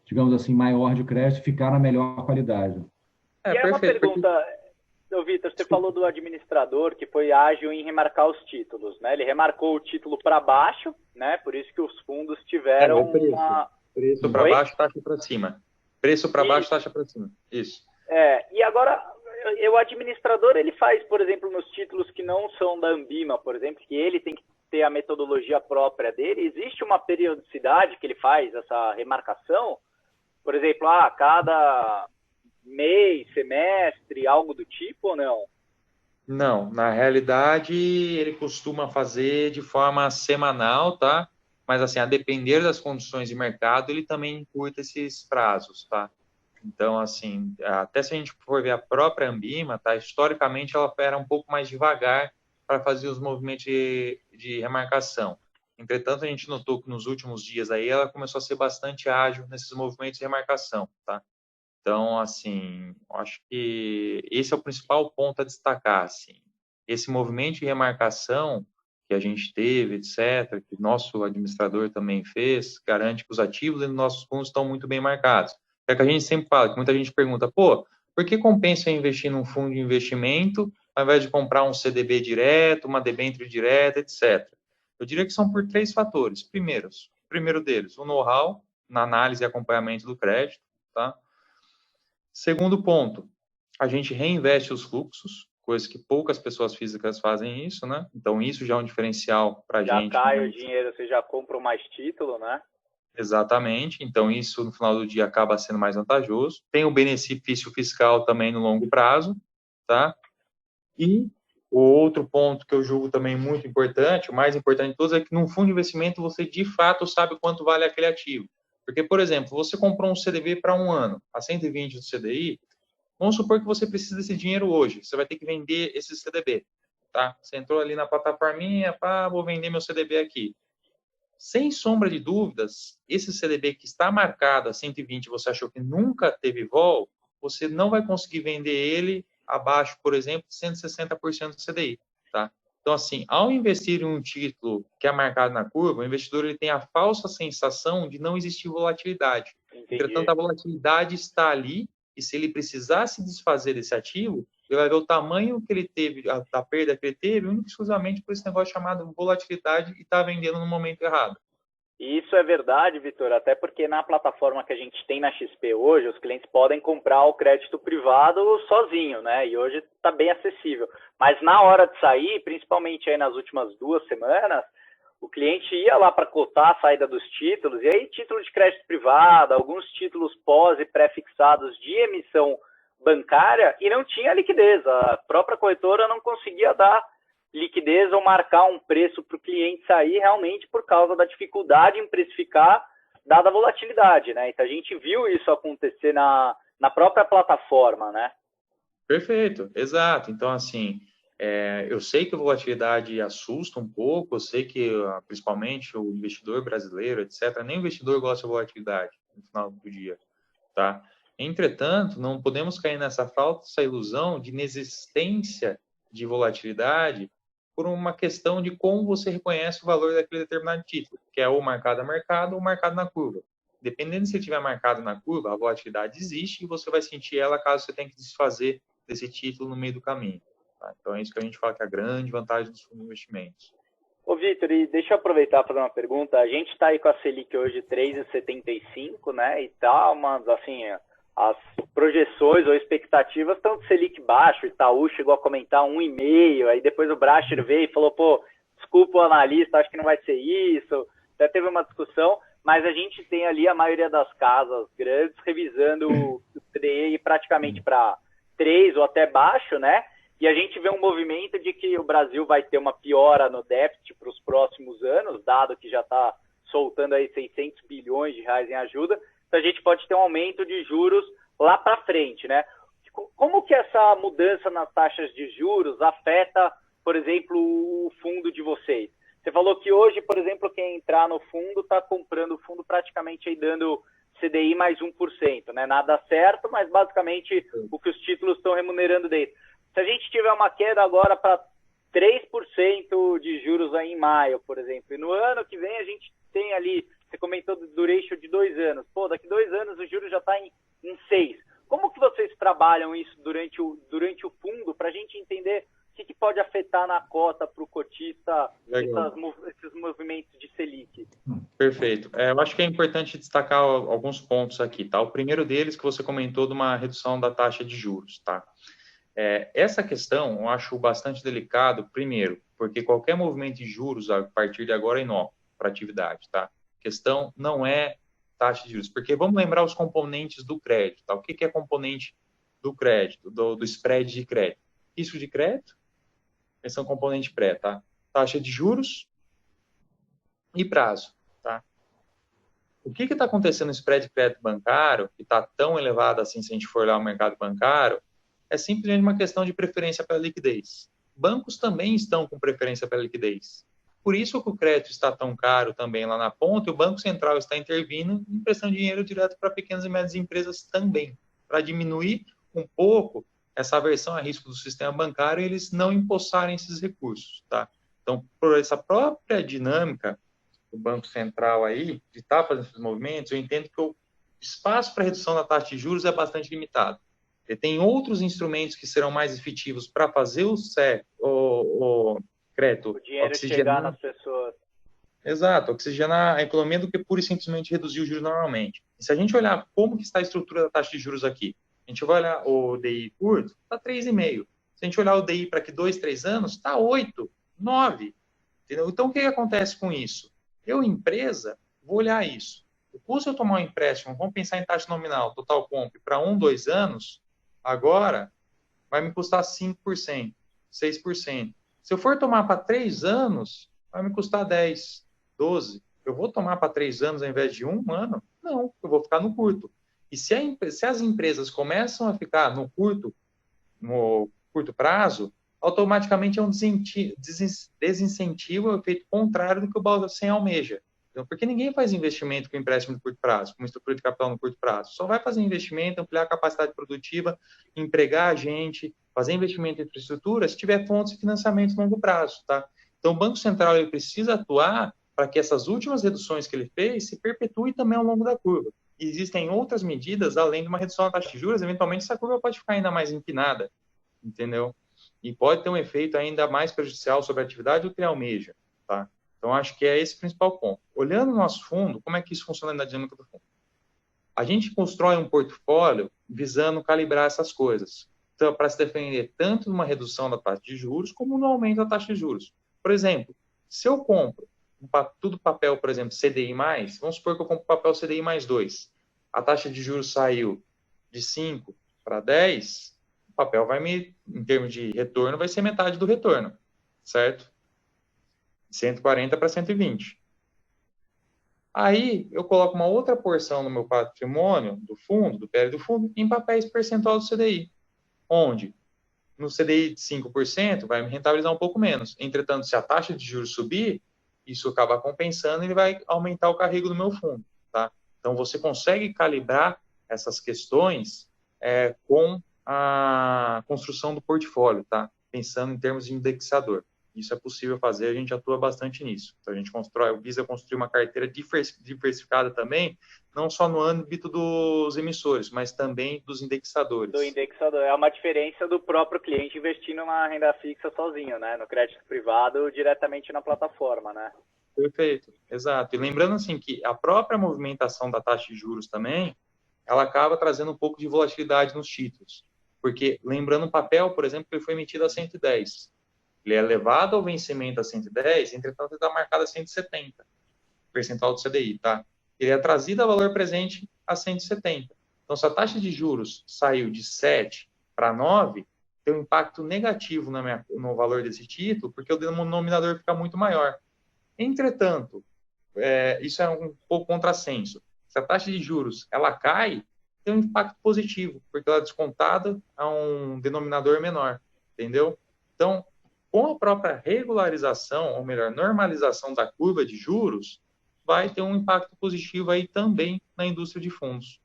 C: digamos assim, maior de crédito, ficar na melhor qualidade.
B: E é uma
D: Perfeito.
B: pergunta, Vitor, você falou do administrador que foi ágil em remarcar os títulos, né? Ele remarcou o título para baixo, né? Por isso que os fundos tiveram
D: o preço.
B: uma...
D: Preço para baixo, taxa para cima. Preço para baixo, taxa para cima. Isso.
B: E agora, o administrador, ele faz, por exemplo, nos títulos que não são da Ambima, por exemplo, que ele tem que ter a metodologia própria dele, existe uma periodicidade que ele faz essa remarcação? Por exemplo, cada mês, semestre, algo do tipo ou não?
D: Não, na realidade ele costuma fazer de forma semanal, tá? Mas assim, a depender das condições de mercado, ele também encurta esses prazos, tá? Então, assim, até se a gente for ver a própria Ambima, tá? Historicamente ela era um pouco mais devagar para fazer os movimentos de remarcação. Entretanto, a gente notou que nos últimos dias aí ela começou a ser bastante ágil nesses movimentos de remarcação, tá? Então, assim, eu acho que esse é o principal ponto a destacar, assim. Esse movimento de remarcação que a gente teve, etc., que nosso administrador também fez, garante que os ativos dos nossos fundos estão muito bem marcados. É que a gente sempre fala, que muita gente pergunta, por que compensa eu investir num fundo de investimento ao invés de comprar um CDB direto, uma debênture direta, etc.? Eu diria que são por 3 fatores. Primeiro deles, o know-how na análise e acompanhamento do crédito, tá? Segundo ponto, a gente reinveste os fluxos, coisa que poucas pessoas físicas fazem isso, né? Então, isso já é um diferencial para a gente.
B: Já cai o dinheiro, você já compra mais título, né?
D: Exatamente. Então, isso no final do dia acaba sendo mais vantajoso. Tem o benefício fiscal também no longo prazo, tá? E o outro ponto que eu julgo também muito importante, o mais importante de todos, é que num fundo de investimento você de fato sabe quanto vale aquele ativo. Porque, por exemplo, você comprou um CDB para um ano, a 120 do CDI, vamos supor que você precisa desse dinheiro hoje, você vai ter que vender esse CDB, tá? Você entrou ali na plataforminha, vou vender meu CDB aqui. Sem sombra de dúvidas, esse CDB que está marcado a 120, você achou que nunca teve vol, você não vai conseguir vender ele abaixo, por exemplo, de 160% do CDI, tá? Então, assim, ao investir em um título que é marcado na curva, o investidor ele tem a falsa sensação de não existir volatilidade.
B: Entendi.
D: Entretanto, a volatilidade está ali e se ele precisar se desfazer desse ativo, ele vai ver o tamanho que ele teve, a perda que ele teve, única e exclusivamente por esse negócio chamado volatilidade e está vendendo no momento errado.
B: E isso é verdade, Vitor, até porque na plataforma que a gente tem na XP hoje, os clientes podem comprar o crédito privado sozinho, né? E hoje está bem acessível. Mas na hora de sair, principalmente aí nas últimas 2 semanas, o cliente ia lá para cotar a saída dos títulos, e aí título de crédito privado, alguns títulos pós e pré-fixados de emissão bancária, e não tinha liquidez. A própria corretora não conseguia dar liquidez ou marcar um preço para o cliente sair realmente por causa da dificuldade em precificar, dada a volatilidade, né? Então a gente viu isso acontecer na própria plataforma, né?
D: Perfeito, exato. Então, assim, eu sei que a volatilidade assusta um pouco, eu sei que, principalmente, o investidor brasileiro, etc., nem o investidor gosta de volatilidade no final do dia, tá? Entretanto, não podemos cair nessa falsa ilusão de inexistência de volatilidade por uma questão de como você reconhece o valor daquele determinado título, que é ou marcado a mercado ou marcado na curva. Dependendo se ele estiver marcado na curva, a volatilidade existe e você vai sentir ela caso você tenha que desfazer desse título no meio do caminho. Tá? Então, é isso que a gente fala que é a grande vantagem dos fundos de investimentos.
B: Ô, Vitor, e deixa eu aproveitar para fazer uma pergunta. A gente está aí com a Selic hoje 3,75, né? E tá assim, as projeções ou expectativas estão de Selic baixo. O Itaú chegou a comentar 1,5, aí depois o Bracher veio e falou, desculpa o analista, acho que não vai ser isso. Até teve uma discussão, mas a gente tem ali a maioria das casas grandes revisando o TRI praticamente para 3 ou até baixo, né? E a gente vê um movimento de que o Brasil vai ter uma piora no déficit para os próximos anos, dado que já está soltando aí 600 bilhões de reais em ajuda. Então a gente pode ter um aumento de juros lá para frente, né? Como que essa mudança nas taxas de juros afeta, por exemplo, o fundo de vocês? Você falou que hoje, por exemplo, quem entrar no fundo está comprando o fundo praticamente aí dando CDI mais 1%, né? Nada certo, mas basicamente o que os títulos estão remunerando dele. Se a gente tiver uma queda agora para 3% de juros aí em maio, por exemplo, e no ano que vem a gente tem ali, você comentou do duration de 2 anos, pô, daqui 2 anos o juro já está em 6. Como que vocês trabalham isso durante o fundo para a gente entender o que pode afetar na cota para o cotista esses movimentos de Selic?
D: Perfeito. Eu acho que é importante destacar alguns pontos aqui, tá? O primeiro deles que você comentou de uma redução da taxa de juros, tá? Essa questão eu acho bastante delicado, primeiro, porque qualquer movimento de juros a partir de agora é inócuo para a atividade, tá? A questão não é taxa de juros, porque vamos lembrar os componentes do crédito, tá? O que é componente do crédito, do spread de crédito? Risco de crédito, esse é um componente pré, tá? Taxa de juros e prazo, tá? O que está acontecendo no spread de crédito bancário, que está tão elevado assim, se a gente for olhar o mercado bancário, é simplesmente uma questão de preferência pela liquidez. Bancos também estão com preferência pela liquidez. Por isso que o crédito está tão caro também lá na ponta, e o Banco Central está intervindo, emprestando dinheiro direto para pequenas e médias empresas também, para diminuir um pouco essa aversão a risco do sistema bancário e eles não empossarem esses recursos, tá? Então, por essa própria dinâmica do Banco Central aí, de estar fazendo esses movimentos, eu entendo que o espaço para redução da taxa de juros é bastante limitado. E tem outros instrumentos que serão mais efetivos para fazer o crédito.
B: O dinheiro chegar nas pessoas.
D: Exato, oxigenar a economia do que pura e simplesmente reduzir os juros normalmente. E se a gente olhar como que está a estrutura da taxa de juros aqui, a gente vai olhar o DI curto, está 3,5. Se a gente olhar o DI para aqui 2, 3 anos, está 8, 9. Entendeu? Então, o que acontece com isso? Eu, empresa, vou olhar isso. O custo de eu tomar um empréstimo, vamos pensar em taxa nominal, total compra, para 1, 2 anos, agora vai me custar 5%, 6%. Se eu for tomar para 3 anos, vai me custar 10, 12. Eu vou tomar para 3 anos ao invés de 1 ano? Não, eu vou ficar no curto. E se as empresas começam a ficar no curto prazo, automaticamente é um desincentivo, é o efeito contrário do que o Bacen almeja. Então, porque ninguém faz investimento com empréstimo de curto prazo, com estrutura de capital no curto prazo. Só vai fazer investimento, ampliar a capacidade produtiva, empregar gente, fazer investimento em infraestrutura se tiver fontes de financiamento a longo prazo, tá? Então, o Banco Central ele precisa atuar para que essas últimas reduções que ele fez se perpetuem também ao longo da curva. E existem outras medidas, além de uma redução da taxa de juros, eventualmente essa curva pode ficar ainda mais empinada, entendeu? E pode ter um efeito ainda mais prejudicial sobre a atividade do que ele almeja, tá? Então, acho que é esse o principal ponto. Olhando o nosso fundo, como é que isso funciona na dinâmica do fundo? A gente constrói um portfólio visando calibrar essas coisas, então, para se defender tanto numa redução da taxa de juros, como no aumento da taxa de juros. Por exemplo, se eu compro tudo papel, por exemplo, CDI+, vamos supor que eu compro papel CDI mais 2, a taxa de juros saiu de 5 para 10, o papel em termos de retorno, vai ser metade do retorno, certo? 140 para 120. Aí, eu coloco uma outra porção no meu patrimônio, do fundo, do PL do fundo, em papéis percentual do CDI, onde no CDI de 5% vai me rentabilizar um pouco menos. Entretanto, se a taxa de juros subir, isso acaba compensando e ele vai aumentar o carrego do meu fundo, tá? Então, você consegue calibrar essas questões com a construção do portfólio, tá? Pensando em termos de indexador. Isso é possível fazer, a gente atua bastante nisso. Então, a gente visa construir uma carteira diversificada também, não só no âmbito dos emissores, mas também dos indexadores.
B: Do indexador. É uma diferença do próprio cliente investindo na renda fixa sozinho, né? No crédito privado, diretamente na plataforma, né?
D: Perfeito, exato. E lembrando assim que a própria movimentação da taxa de juros também, ela acaba trazendo um pouco de volatilidade nos títulos. Porque, lembrando o papel, por exemplo, que ele foi emitido a 110. Ele é levado ao vencimento a 110, entretanto, ele está marcado a 170, percentual do CDI, tá? Ele é trazido a valor presente a 170. Então, se a taxa de juros saiu de 7 para 9, tem um impacto negativo no valor desse título, porque o denominador fica muito maior. Entretanto, isso é um pouco contrassenso. Se a taxa de juros ela cai, tem um impacto positivo, porque ela é descontada a um denominador menor, entendeu? Então, com a própria regularização, ou melhor, normalização da curva de juros, vai ter um impacto positivo aí também na indústria de fundos.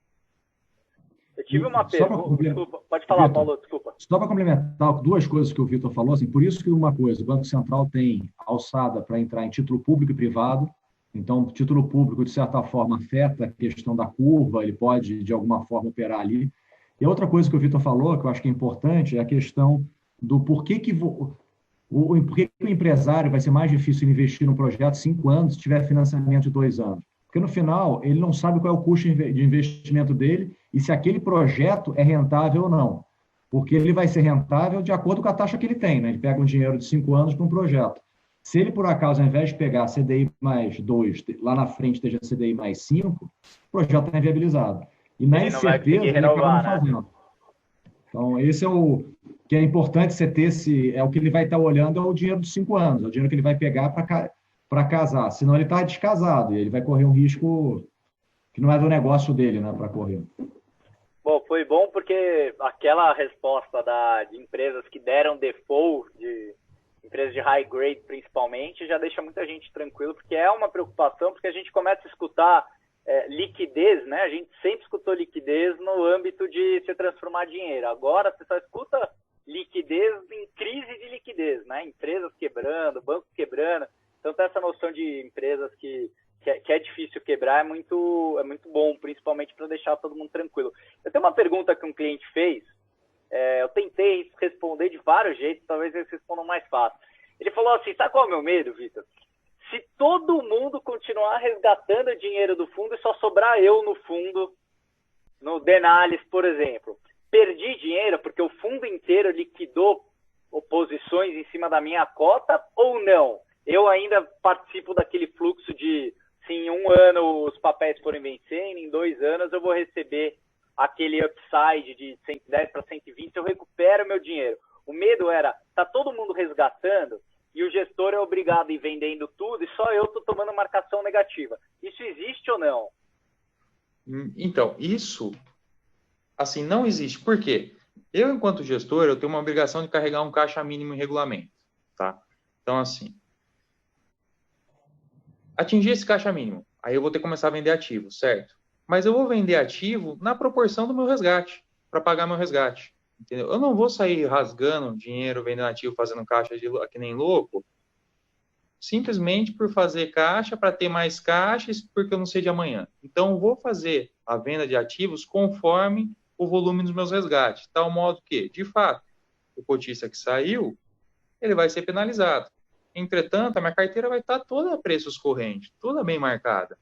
B: Eu tive uma pergunta, desculpa, pode falar, Vitor, Paulo, desculpa.
C: Só para complementar duas coisas que o Vitor falou, assim, por isso que uma coisa, o Banco Central tem alçada para entrar em título público e privado, então, o título público, de certa forma, afeta a questão da curva, ele pode, de alguma forma, operar ali. E a outra coisa que o Vitor falou, que eu acho que é importante, é a questão do por que o empresário vai ser mais difícil investir num projeto 5 anos se tiver financiamento de 2 anos. Porque, no final, ele não sabe qual é o custo de investimento dele e se aquele projeto é rentável ou não. Porque ele vai ser rentável de acordo com a taxa que ele tem, né? Ele pega um dinheiro de 5 anos para um projeto. Se ele, por acaso, ao invés de pegar CDI mais 2, lá na frente esteja CDI mais 5, o projeto está inviabilizado. E na incerteza, ele acaba não fazendo. Então, esse é o que é importante você ter, é o que ele vai estar olhando, é o dinheiro dos 5 anos, é o dinheiro que ele vai pegar para casar. Senão ele está descasado e ele vai correr um risco que não é do negócio dele, né, para correr.
B: Bom, foi bom porque aquela resposta de empresas que deram default, de empresas de high grade principalmente, já deixa muita gente tranquilo, porque é uma preocupação, porque a gente começa a escutar liquidez, né? A gente sempre escutou liquidez no âmbito de se transformar em dinheiro. Agora você só escuta liquidez em crise de liquidez, né? Empresas quebrando, bancos quebrando. Então, ter essa noção de empresas que é difícil quebrar é muito bom, principalmente para deixar todo mundo tranquilo. Eu tenho uma pergunta que um cliente fez, eu tentei responder de vários jeitos, talvez eles respondam mais fácil. Ele falou assim, sabe qual é o meu medo, Vitor? Se todo mundo continuar resgatando o dinheiro do fundo e só sobrar eu no fundo, no Denales, por exemplo, perdi dinheiro porque o fundo inteiro liquidou posições em cima da minha cota ou não? Eu ainda participo daquele fluxo de, se em 1 ano os papéis forem vencendo, em 2 anos eu vou receber aquele upside de 110 para 120, eu recupero meu dinheiro. O medo era, tá todo mundo resgatando e o gestor é obrigado a ir vendendo tudo e só eu tô tomando marcação negativa. Isso existe ou não?
D: Então, isso, assim, não existe. Por quê? Eu, enquanto gestor, eu tenho uma obrigação de carregar um caixa mínimo em regulamento, tá? Então, assim, atingir esse caixa mínimo, aí eu vou ter que começar a vender ativo, certo? Mas eu vou vender ativo na proporção do meu resgate, para pagar meu resgate, entendeu? Eu não vou sair rasgando dinheiro, vendendo ativo, fazendo caixa que nem louco, simplesmente por fazer caixa, para ter mais caixas, porque eu não sei de amanhã. Então, eu vou fazer a venda de ativos conforme o volume dos meus resgates, de tal modo que, de fato, o cotista que saiu, ele vai ser penalizado. Entretanto, a minha carteira vai estar toda a preços correntes, toda bem marcada.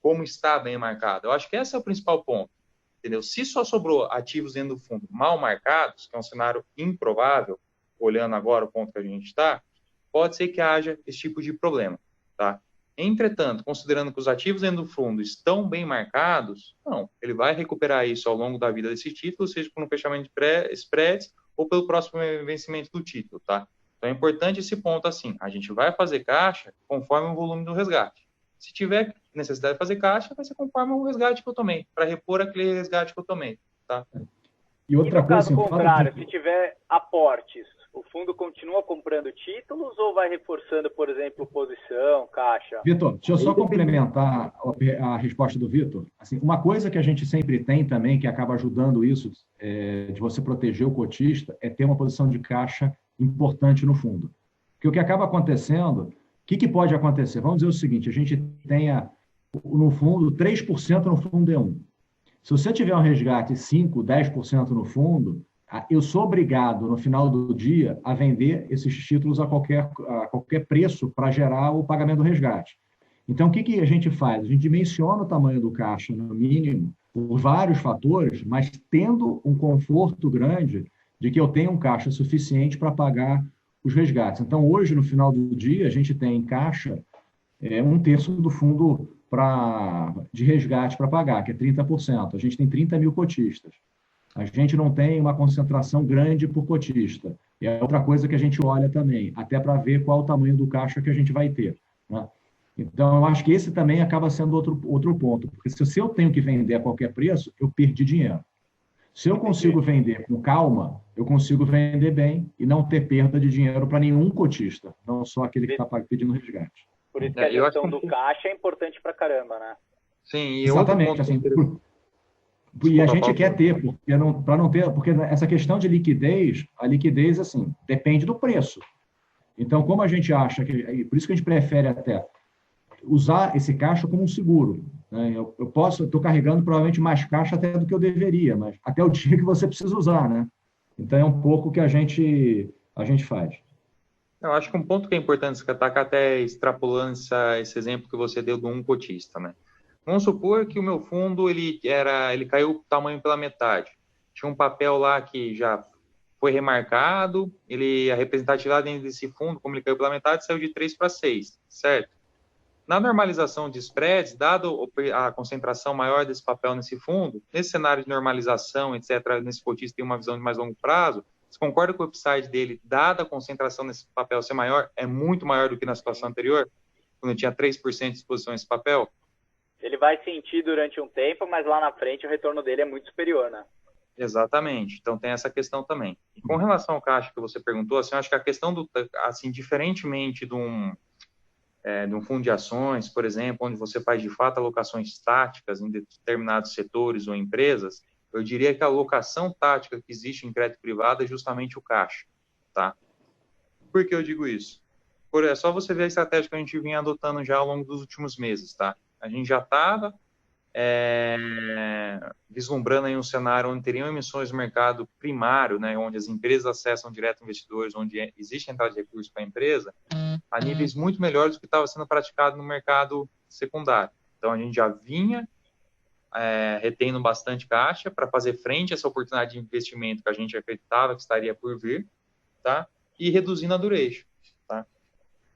D: Como está bem marcada? Eu acho que esse é o principal ponto, entendeu? Se só sobrou ativos dentro do fundo mal marcados, que é um cenário improvável, olhando agora o ponto que a gente está, pode ser que haja esse tipo de problema, tá? Entretanto, considerando que os ativos dentro do fundo estão bem marcados, não, ele vai recuperar isso ao longo da vida desse título, seja por um fechamento de spreads ou pelo próximo vencimento do título, tá? Então é importante esse ponto assim, a gente vai fazer caixa conforme o volume do resgate. Se tiver necessidade de fazer caixa, vai ser conforme o resgate que eu tomei, para repor aquele resgate que eu tomei, tá?
C: E outra
B: no
C: coisa,
B: caso contrário, se tiver aportes, o fundo continua comprando títulos ou vai reforçando, por exemplo, posição, caixa?
C: Vitor, deixa eu só complementar a resposta do Vitor. Assim, uma coisa que a gente sempre tem também, que acaba ajudando isso, de você proteger o cotista, é ter uma posição de caixa importante no fundo. Porque o que acaba acontecendo, o que pode acontecer? Vamos dizer o seguinte, a gente tenha no fundo 3% no fundo D1. Se você tiver um resgate 5%, 10% no fundo, eu sou obrigado, no final do dia, a vender esses títulos a qualquer preço para gerar o pagamento do resgate. Então, o que a gente faz? A gente dimensiona o tamanho do caixa, no mínimo, por vários fatores, mas tendo um conforto grande de que eu tenho um caixa suficiente para pagar os resgates. Então, hoje, no final do dia, a gente tem em caixa 1/3 do fundo de resgate para pagar, que é 30%. A gente tem 30 mil cotistas. A gente não tem uma concentração grande por cotista. E é outra coisa que a gente olha também, até para ver qual o tamanho do caixa que a gente vai ter, né? Então, eu acho que esse também acaba sendo outro ponto, porque se eu tenho que vender a qualquer preço, eu perdi dinheiro. Se eu consigo vender com calma, eu consigo vender bem e não ter perda de dinheiro para nenhum cotista, não só aquele que está pedindo resgate.
B: Por isso que a
D: Eu acho
B: gestão
D: que...
B: do caixa é importante pra caramba, né?
D: Sim, e outro
C: Exatamente,
D: ponto...
C: assim, e a
D: Desculpa,
C: gente
D: Paulo.
C: quer ter, para não ter, porque essa questão de liquidez, a liquidez, assim, depende do preço. Então, como a gente acha que, e por isso que a gente prefere até usar esse caixa como um seguro, né? Eu estou carregando provavelmente mais caixa até do que eu deveria, mas até o dia que você precisa usar, né? Então, é um pouco que a gente faz.
D: Eu acho que um ponto que é importante destacar, até extrapolando esse exemplo que você deu do um cotista, né? Vamos supor que o meu fundo ele caiu o tamanho pela metade. Tinha um papel lá que já foi remarcado, a representatividade dentro desse fundo, como ele caiu pela metade, saiu de 3 para 6, certo? Na normalização de spreads, dado a concentração maior desse papel nesse fundo, nesse cenário de normalização, etc., nesse cotista tem uma visão de mais longo prazo, você concorda que o upside dele, dada a concentração nesse papel ser maior, é muito maior do que na situação anterior, quando tinha 3% de exposição a esse papel?
B: Ele vai sentir durante um tempo, mas lá na frente o retorno dele é muito superior, né?
D: Exatamente. Então tem essa questão também. E com relação ao caixa que você perguntou, assim, eu acho que a questão assim, diferentemente de um fundo de ações, por exemplo, onde você faz de fato alocações táticas em determinados setores ou empresas, eu diria que a alocação tática que existe em crédito privado é justamente o caixa, tá? Por que eu digo isso? É só você ver a estratégia que a gente vinha adotando já ao longo dos últimos meses, tá? A gente já estava vislumbrando aí um cenário onde teriam emissões no mercado primário, né, onde as empresas acessam direto investidores, onde existe entrada de recursos para a empresa, a níveis muito melhores do que estava sendo praticado no mercado secundário. Então, a gente já vinha retendo bastante caixa para fazer frente a essa oportunidade de investimento que a gente acreditava que estaria por vir, tá? E reduzindo a duration, tá?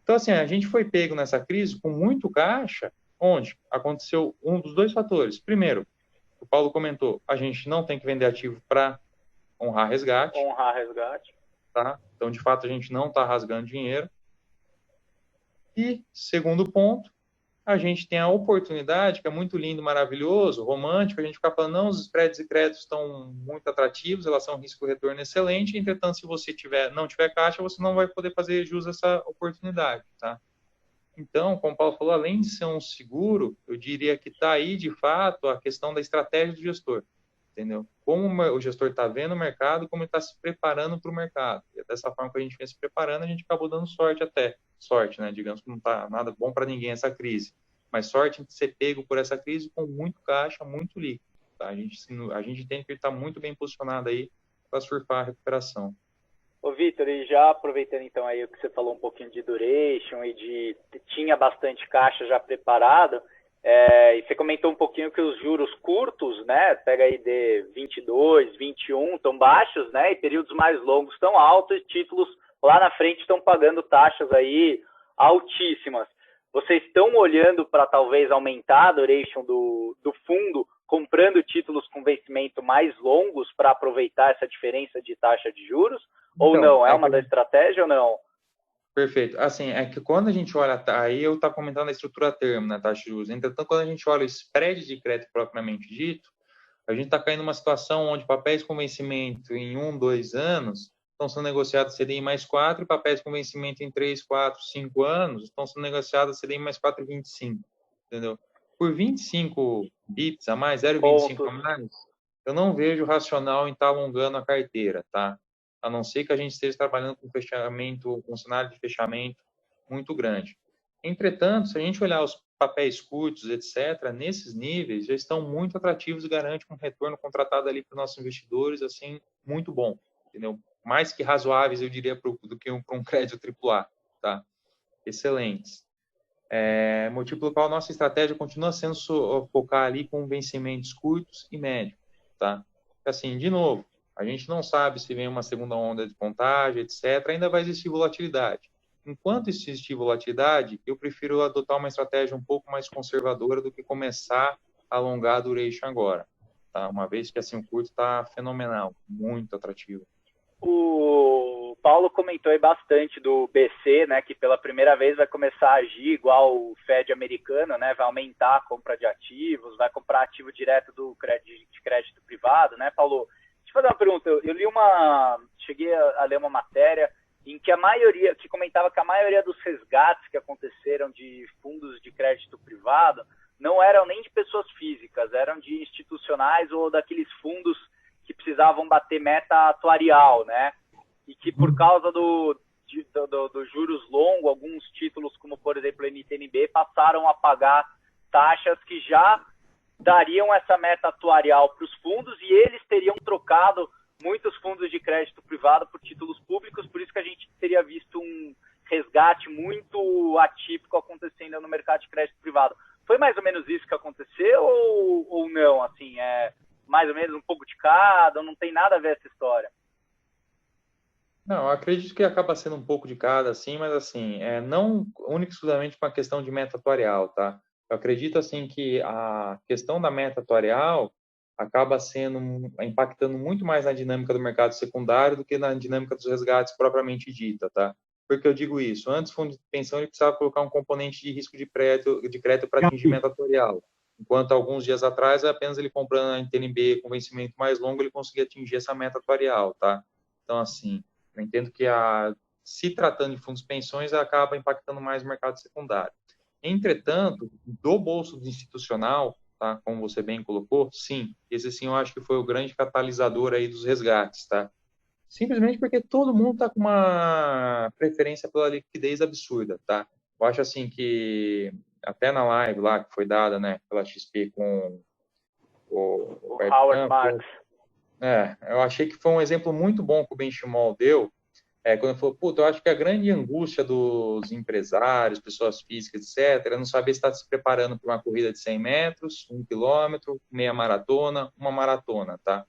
D: Então, assim, a gente foi pego nessa crise com muito caixa, onde aconteceu um dos dois fatores. Primeiro, o Paulo comentou, a gente não tem que vender ativo para honrar resgate.
B: Honrar resgate.
D: Tá? Então, de fato, a gente não está rasgando dinheiro. E, segundo ponto, a gente tem a oportunidade, que é muito lindo, maravilhoso, romântico, a gente ficar falando, não, os spreads e créditos estão muito atrativos, elas são risco-retorno excelente, entretanto, se você não tiver caixa, você não vai poder fazer jus a essa oportunidade, tá? Então, como o Paulo falou, além de ser um seguro, eu diria que está aí, de fato, a questão da estratégia do gestor, entendeu? Como o gestor está vendo o mercado, como ele está se preparando para o mercado. E dessa forma que a gente vem se preparando, a gente acabou dando sorte, né? Digamos que não está nada bom para ninguém essa crise, mas sorte de ser pego por essa crise com muito caixa, muito líquido, tá? A gente tem que estar muito bem posicionado aí para surfar a recuperação.
B: Ô, Vitor, e já aproveitando então aí o que você falou um pouquinho de duration e tinha bastante caixa já preparado, e você comentou um pouquinho que os juros curtos, né, pega aí de 22, 21, estão baixos, né, e períodos mais longos estão altos e títulos lá na frente estão pagando taxas aí altíssimas. Vocês estão olhando para talvez aumentar a duration do fundo, comprando títulos com vencimento mais longos para aproveitar essa diferença de taxa de juros? Ou
D: Então,
B: não? É uma da estratégia ou não?
D: Perfeito. Assim, é que quando a gente olha, aí eu estava comentando a estrutura a termo, né, taxa de juros. Entretanto, quando a gente olha o spread de crédito propriamente dito, a gente está caindo numa situação onde papéis com vencimento em 1, 2 anos estão sendo negociados CDI mais 4 e papéis com vencimento em 3, 4, 5 anos estão sendo negociados CDI mais 4,25, entendeu? Por 25 bips a mais, 0,25 a mais, eu não vejo racional em estar alongando a carteira, tá? A não ser que a gente esteja trabalhando com fechamento, com um cenário de fechamento muito grande. Entretanto, se a gente olhar os papéis curtos, etc., nesses níveis já estão muito atrativos e garantem um retorno contratado ali para os nossos investidores, assim, muito bom, entendeu? Mais que razoáveis, eu diria, do que para um crédito AAA, tá? Excelentes. Motivo pelo qual a nossa estratégia continua sendo focar ali com vencimentos curtos e médios, tá? Assim, de novo, a gente não sabe se vem uma segunda onda de contágio, etc. Ainda vai existir volatilidade. Enquanto existir volatilidade, eu prefiro adotar uma estratégia um pouco mais conservadora do que começar a alongar a duration agora, tá? Uma vez que assim, o curto está fenomenal, muito atrativo.
B: O Paulo comentou aí bastante do BC, né, que pela primeira vez vai começar a agir igual o Fed americano, né, vai aumentar a compra de ativos, vai comprar ativo direto do crédito privado, né, Paulo? Deixa eu fazer uma pergunta. Cheguei a ler uma matéria em que comentava que a maioria dos resgates que aconteceram de fundos de crédito privado não eram nem de pessoas físicas, eram de institucionais ou daqueles fundos que precisavam bater meta atuarial, né? E que por causa do juros longo, alguns títulos, como por exemplo o NTNB, passaram a pagar taxas que já dariam essa meta atuarial para os fundos e eles teriam trocado muitos fundos de crédito privado por títulos públicos, por isso que a gente teria visto um resgate muito atípico acontecendo no mercado de crédito privado. Foi mais ou menos isso que aconteceu ou não? Assim, mais ou menos um pouco de cada, não tem nada a ver essa história?
D: Não, eu acredito que acaba sendo um pouco de cada, assim, mas assim, não única e exclusivamente uma questão de meta atuarial, tá? Eu acredito, assim, que a questão da meta atuarial acaba impactando muito mais na dinâmica do mercado secundário do que na dinâmica dos resgates propriamente dita, tá? Por que eu digo isso? Antes, o fundo de pensão ele precisava colocar um componente de risco de crédito para atingir meta atuarial. Enquanto alguns dias atrás, apenas ele comprando a NTNB com vencimento mais longo, ele conseguia atingir essa meta atuarial, tá? Então, assim, eu entendo que, se tratando de fundos de pensões, acaba impactando mais o mercado secundário. Entretanto, do bolso institucional, tá, como você bem colocou, sim, esse sim eu acho que foi o grande catalisador aí dos resgates, tá? Simplesmente porque todo mundo está com uma preferência pela liquidez absurda, tá? Eu acho assim que até na live lá que foi dada, né, pela XP com o
B: Howard Marks.
D: Eu achei que foi um exemplo muito bom que o Benchimol deu, quando ele falou, eu acho que a grande angústia dos empresários, pessoas físicas, etc., é não saber se está se preparando para uma corrida de 100 metros, 1 quilômetro, meia maratona, uma maratona, tá?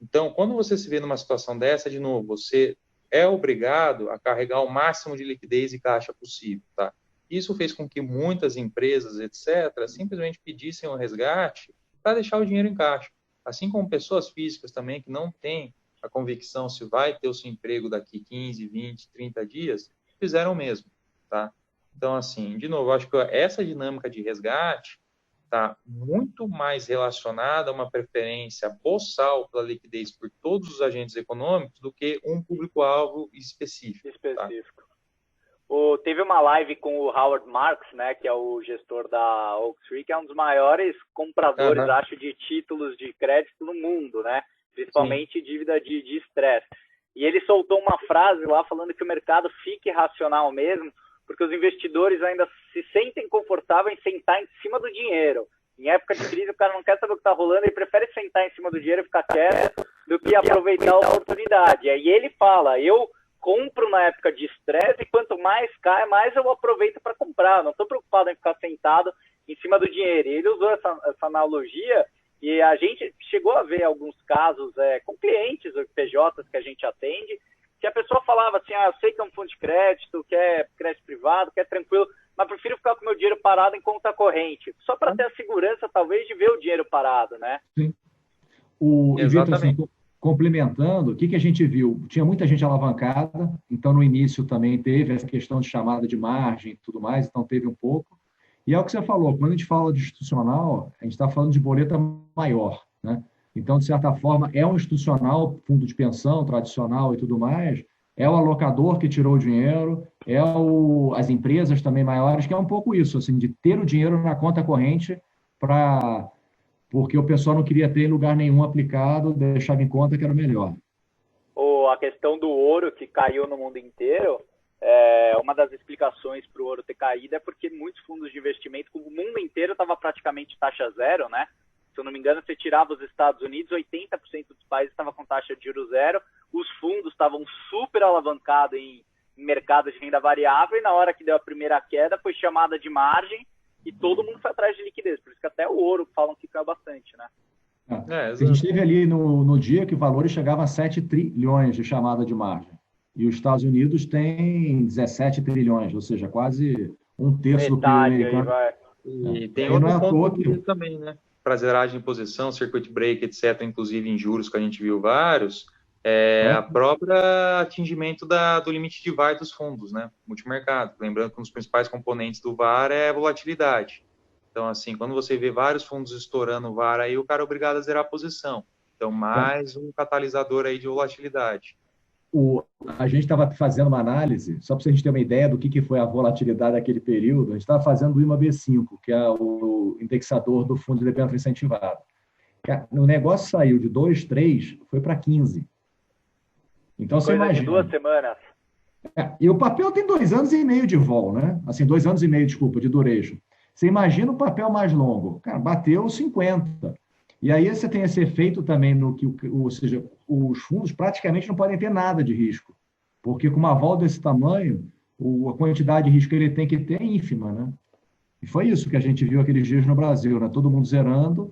D: Então, quando você se vê numa situação dessa, de novo, você é obrigado a carregar o máximo de liquidez e caixa possível, tá? Isso fez com que muitas empresas, etc., simplesmente pedissem o resgate para deixar o dinheiro em caixa. Assim como pessoas físicas também que não têm a convicção se vai ter o seu emprego daqui 15, 20, 30 dias, fizeram o mesmo, tá? Então, assim, de novo, eu acho que essa dinâmica de resgate está muito mais relacionada a uma preferência boçal pela liquidez por todos os agentes econômicos do que um público-alvo específico. Tá?
B: Teve uma live com o Howard Marks, né, que é o gestor da Oak Street, que é um dos maiores compradores, acho, de títulos de crédito no mundo, né? Principalmente dívida de estresse. E ele soltou uma frase lá falando que o mercado fique racional mesmo, porque os investidores ainda se sentem confortáveis em sentar em cima do dinheiro. Em época de crise, o cara não quer saber o que está rolando, ele prefere sentar em cima do dinheiro e ficar quieto do que aproveitar a oportunidade. E aí ele fala, eu compro na época de estresse e quanto mais cai, mais eu aproveito para comprar. Não estou preocupado em ficar sentado em cima do dinheiro. E ele usou essa analogia e a gente chegou a ver alguns casos com clientes, PJs que a gente atende, que a pessoa falava assim, eu sei que é um fundo de crédito, que é crédito privado, que é tranquilo, mas prefiro ficar com o meu dinheiro parado em conta corrente, só para ter a segurança, talvez, de ver o dinheiro parado, né?
C: Sim. Vitor, assim, complementando, o que a gente viu? Tinha muita gente alavancada, então no início também teve essa questão de chamada de margem e tudo mais, então teve um pouco. E é o que você falou, quando a gente fala de institucional, a gente está falando de boleta maior, né? Então, de certa forma, é um institucional, fundo de pensão tradicional e tudo mais, é o alocador que tirou o dinheiro, as empresas também maiores, que é um pouco isso, assim, de ter o dinheiro na conta corrente porque o pessoal não queria ter em lugar nenhum aplicado, deixava em conta que era o melhor.
B: A questão do ouro que caiu no mundo inteiro, uma das explicações para o ouro ter caído é porque muitos fundos de investimento, o mundo inteiro estava praticamente taxa zero, né? Se eu não me engano, você tirava os Estados Unidos, 80% dos países estavam com taxa de juros zero, os fundos estavam super alavancados em mercado de renda variável, e na hora que deu a primeira queda, foi chamada de margem, e todo mundo foi atrás de liquidez. Por isso que até o ouro falam que caiu bastante, né?
C: A gente teve ali no dia que valores chegavam a 7 trilhões de chamada de margem. E os Estados Unidos têm 17 trilhões, ou seja, quase um terço do PIB americano.
D: E tem outro ponto também, né? Prazeragem de posição, circuit break, etc., inclusive em juros, que a gente viu vários, a própria atingimento do limite de VaR dos fundos, né? Multimercado. Lembrando que um dos principais componentes do VaR é a volatilidade. Então, assim, quando você vê vários fundos estourando o VaR, aí o cara é obrigado a zerar a posição. Então, mais um catalisador aí de volatilidade.
C: A gente estava fazendo uma análise, só para a gente ter uma ideia do que foi a volatilidade daquele período, a gente estava fazendo o IMAB5, que é o indexador do fundo de debênture incentivado. O negócio saiu de 2,3, foi para 15. Então, você imagina.
B: De 2 semanas.
C: E o papel tem 2 anos e meio de vol, né? Assim, 2 anos e meio, desculpa, de duration. Você imagina o papel mais longo. Cara, bateu 50. E aí você tem esse efeito também no que, ou seja, os fundos praticamente não podem ter nada de risco, porque com uma vol desse tamanho, a quantidade de risco que ele tem que ter é ínfima, né? E foi isso que a gente viu aqueles dias no Brasil, né? Todo mundo zerando,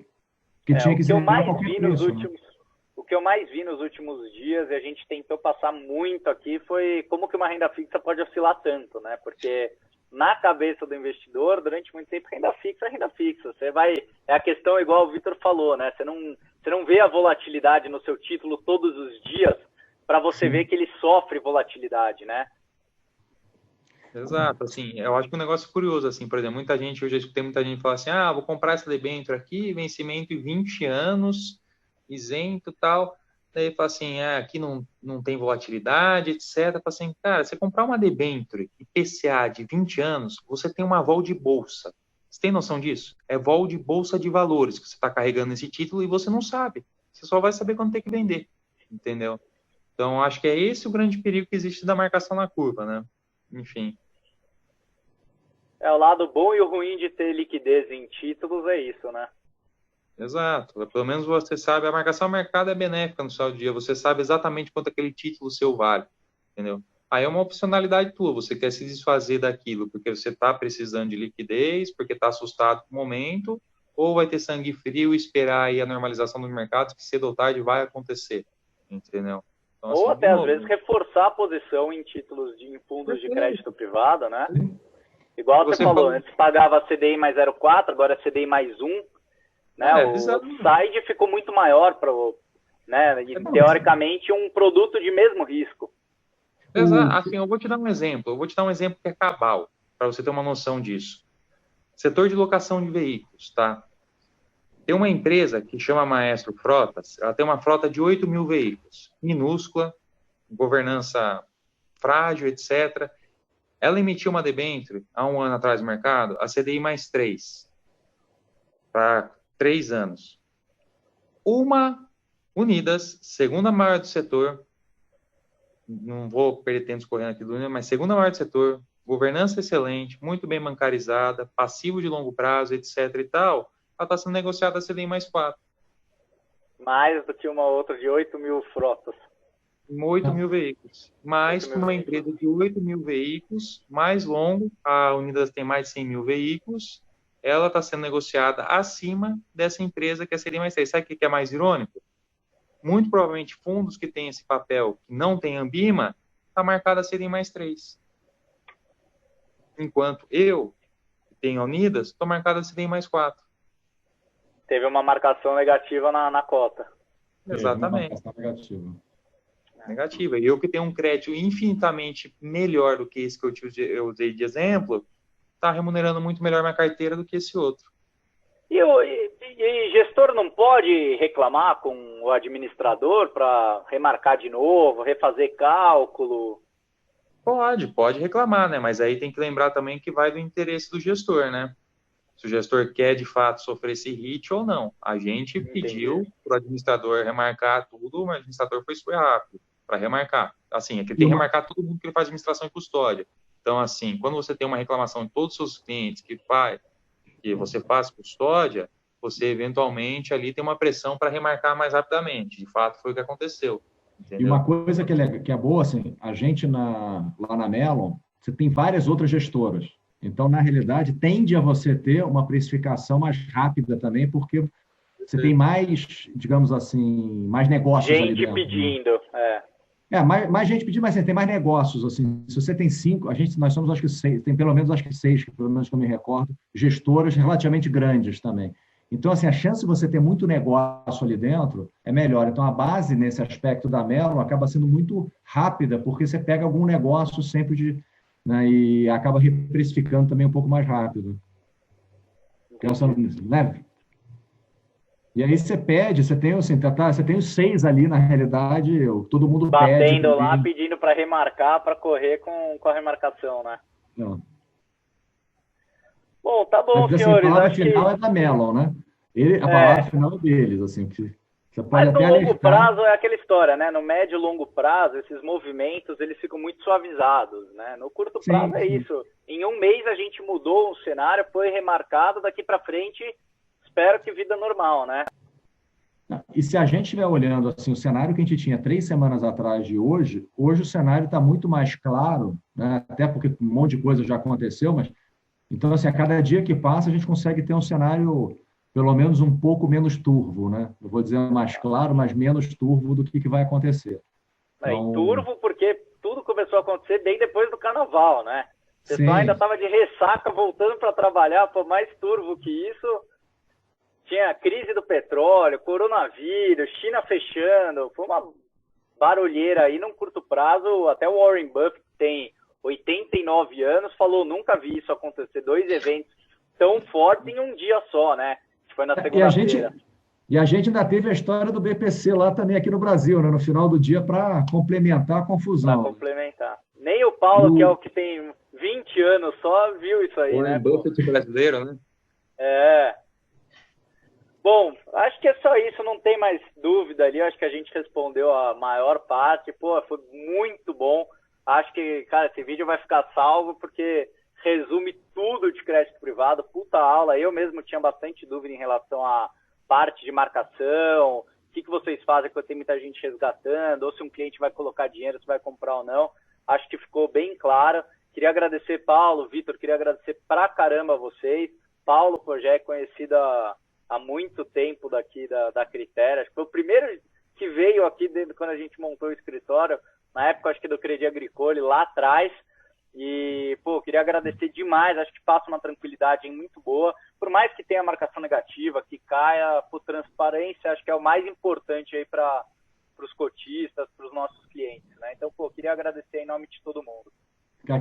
C: que tinha que zerar a qualquer preço, né?
B: O que eu mais vi nos últimos dias, e a gente tentou passar muito aqui, foi como que uma renda fixa pode oscilar tanto, né? Porque na cabeça do investidor, durante muito tempo, renda fixa é renda fixa. Você vai... É a questão igual o Vitor falou, né? Você não vê a volatilidade no seu título todos os dias para você ver que ele sofre volatilidade, né?
D: Exato, assim, eu acho que um negócio curioso, assim, por exemplo, muita gente, eu já escutei muita gente falar assim, vou comprar essa debênture aqui, vencimento em 20 anos, isento e tal, daí fala assim, aqui não tem volatilidade, etc. Fala assim, cara, você comprar uma debênture IPCA de 20 anos, você tem uma vol de bolsa. Você tem noção disso? É vol de bolsa de valores que você está carregando esse título e você não sabe. Você só vai saber quando tem que vender, entendeu? Então, acho que é esse o grande perigo que existe da marcação na curva, né? Enfim.
B: O lado bom e o ruim de ter liquidez em títulos é isso, né?
D: Exato. Pelo menos você sabe, a marcação ao mercado é benéfica no final do dia. Você sabe exatamente quanto aquele título seu vale, entendeu? Aí é uma opcionalidade tua. Você quer se desfazer daquilo porque você está precisando de liquidez, porque está assustado com o momento, ou vai ter sangue frio e esperar aí a normalização do mercado, que cedo ou tarde vai acontecer, entendeu? Então,
B: ou
D: assim,
B: até, às vezes, reforçar a posição em títulos em fundos de crédito privado, né? Igual você falou, antes pagava CDI mais 0,4, agora é CDI mais 1. Né? O upside ficou muito maior, né? E, teoricamente, um produto de mesmo risco.
D: Exato. Assim, eu vou te dar um exemplo. Eu vou te dar um exemplo que é cabal, para você ter uma noção disso. Setor de locação de veículos, tá? Tem uma empresa que chama Maestro Frotas, ela tem uma frota de 8 mil veículos, minúscula, governança frágil, etc. Ela emitiu uma debênture há um ano atrás no mercado, a CDI mais 3, para 3 anos. Uma Unidas, segunda maior do setor, não vou perder tempo escorrendo aqui do Unidas, mas segunda maior do setor, governança excelente, muito bem bancarizada, passivo de longo prazo, etc. e tal, ela está sendo negociada a CDI mais 4.
B: Mais do que uma outra de 8 mil frotas.
D: 8 mil veículos. Mais que uma empresa de 8 mil veículos, mais longo, a Unidas tem mais de 100 mil veículos, ela está sendo negociada acima dessa empresa que é a CDI mais 3. Sabe o que é mais irônico? Muito provavelmente fundos que têm esse papel, que não tem Ambima, está marcada a CDI mais 3. Enquanto eu, que tenho a Unidas, estou marcada a CDI mais 4.
B: Teve uma marcação negativa na cota.
D: Exatamente. Negativa. E eu que tenho um crédito infinitamente melhor do que esse que eu usei de exemplo, está remunerando muito melhor minha carteira do que esse outro.
B: E gestor não pode reclamar com o administrador para remarcar de novo, refazer cálculo?
D: Pode reclamar, né? Mas aí tem que lembrar também que vai do interesse do gestor, né? Se o gestor quer, de fato, sofrer esse hit ou não. A gente pediu para o administrador remarcar tudo, mas o administrador foi super rápido para remarcar. Assim, é que ele tem que remarcar todo mundo que ele faz administração e custódia. Então, assim, quando você tem uma reclamação de todos os seus clientes que você faz custódia, você, eventualmente, ali tem uma pressão para remarcar mais rapidamente. De fato, foi o que aconteceu. Entendeu?
C: E uma coisa que é boa, assim, a gente lá na Mellon, você tem várias outras gestoras. Então, na realidade, tende a você ter uma precificação mais rápida também, porque você tem mais, digamos assim, mais negócios ali dentro.
B: Gente pedindo,
C: mais gente pedindo, mas você tem mais negócios, assim. Se você tem 5, nós somos, acho que 6, tem pelo menos, acho que 6, que pelo menos que eu me recordo, gestoras relativamente grandes também. Então, assim, a chance de você ter muito negócio ali dentro é melhor. Então, a base nesse aspecto da Mellon acaba sendo muito rápida, porque você pega algum negócio sempre né, e acaba reprecificando também um pouco mais rápido. Pensando nisso, né? E aí você pede, você tem, assim, você tem os 6 ali, na realidade, todo mundo pede
B: Batendo lá,
C: também.
B: pedindo para remarcar, para correr com a remarcação, né?
C: Não.
B: Bom, tá bom,
C: Mas, assim, a
B: senhores.
C: palavra
B: Acho
C: final
B: que
C: é da Mellon, né? A palavra
B: é.
C: final é deles, assim, que você pode
B: Mas no
C: até
B: longo
C: alertar.
B: prazo é aquela história, né? No médio e longo prazo, esses movimentos eles ficam muito suavizados, né? No curto prazo
C: Sim,
B: é
C: sim.
B: isso. Em um mês a gente mudou o cenário, foi remarcado, daqui para frente espero que vida normal, né?
C: E se a gente estiver olhando assim, o cenário que a gente tinha 3 semanas atrás de hoje, hoje o cenário está muito mais claro, né? Até porque um monte de coisa já aconteceu, mas então, assim, a cada dia que passa, a gente consegue ter um cenário pelo menos um pouco menos turvo, né? Eu vou dizer mais claro, mas menos turvo do que vai acontecer.
B: E
C: Então,
B: turvo porque tudo começou a acontecer bem depois do carnaval, né? O pessoal ainda
C: sim,
B: estava de ressaca voltando para trabalhar, pô, mais turvo que isso. Tinha a crise do petróleo, coronavírus, China fechando, foi uma barulheira aí num curto prazo. Até o Warren Buffett, que tem 89 anos, falou: nunca vi isso acontecer, 2 eventos tão fortes em um dia só, né? Que foi na
C: e a
B: segunda-feira.
C: gente, e a gente ainda teve a história do BPC lá também aqui no Brasil, né? No final do dia, para complementar a
B: Para
C: confusão.
B: complementar. Nem o
C: E
B: Paulo, que é
C: o,
B: o que tem 20 anos só, viu isso aí, né,
D: Warren
B: pô?
D: Buffett brasileiro, né?
B: É. Bom, acho que é só isso, não tem mais dúvida ali. Acho que a gente respondeu a maior parte. Pô, foi muito bom. Acho que, cara, esse vídeo vai ficar salvo porque resume tudo de crédito privado. Puta aula. Eu mesmo tinha bastante dúvida em relação à parte de marcação. O que vocês fazem quando tem muita gente resgatando? Ou se um cliente vai colocar dinheiro, se vai comprar ou não. Acho que ficou bem claro. Queria agradecer, Paulo, Vitor, queria agradecer pra caramba a vocês. Paulo, pô, já é conhecido há muito tempo daqui da Critéria. Acho que foi o primeiro que veio aqui desde quando a gente montou o escritório, na época acho que do Crédit Agricole, lá atrás. E, pô, queria agradecer demais, acho que passa uma tranquilidade muito boa. Por mais que tenha marcação negativa, que caia, por transparência, acho que é o mais importante aí para os cotistas, para os nossos clientes, né? Então, pô, queria agradecer em nome de todo mundo.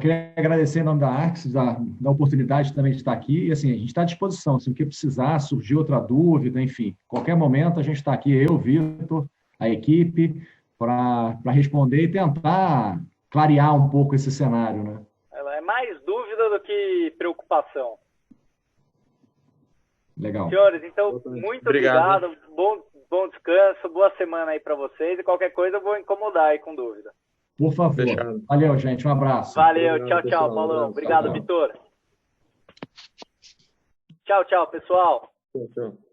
C: queria agradecer em nome da Arx, da oportunidade também de estar aqui. E, assim, a gente está à disposição. Se o que precisar, surgir outra dúvida, enfim, qualquer momento a gente está aqui, eu, Vitor, a equipe, para responder e tentar clarear um pouco esse cenário, né?
B: Ela é mais dúvida do que preocupação.
C: Legal.
B: Senhores, então, muito obrigado. Bom descanso, boa semana aí para vocês. E qualquer coisa eu vou incomodar aí com dúvida.
C: Por favor.
D: Fechado.
C: Valeu, gente. Um abraço.
B: Valeu,
D: Obrigado,
B: tchau,
D: pessoal.
B: Paulão.
D: Um abraço.
B: Obrigado,
C: Tchau.
B: Vitor. Tchau, pessoal.
D: Tchau, tchau.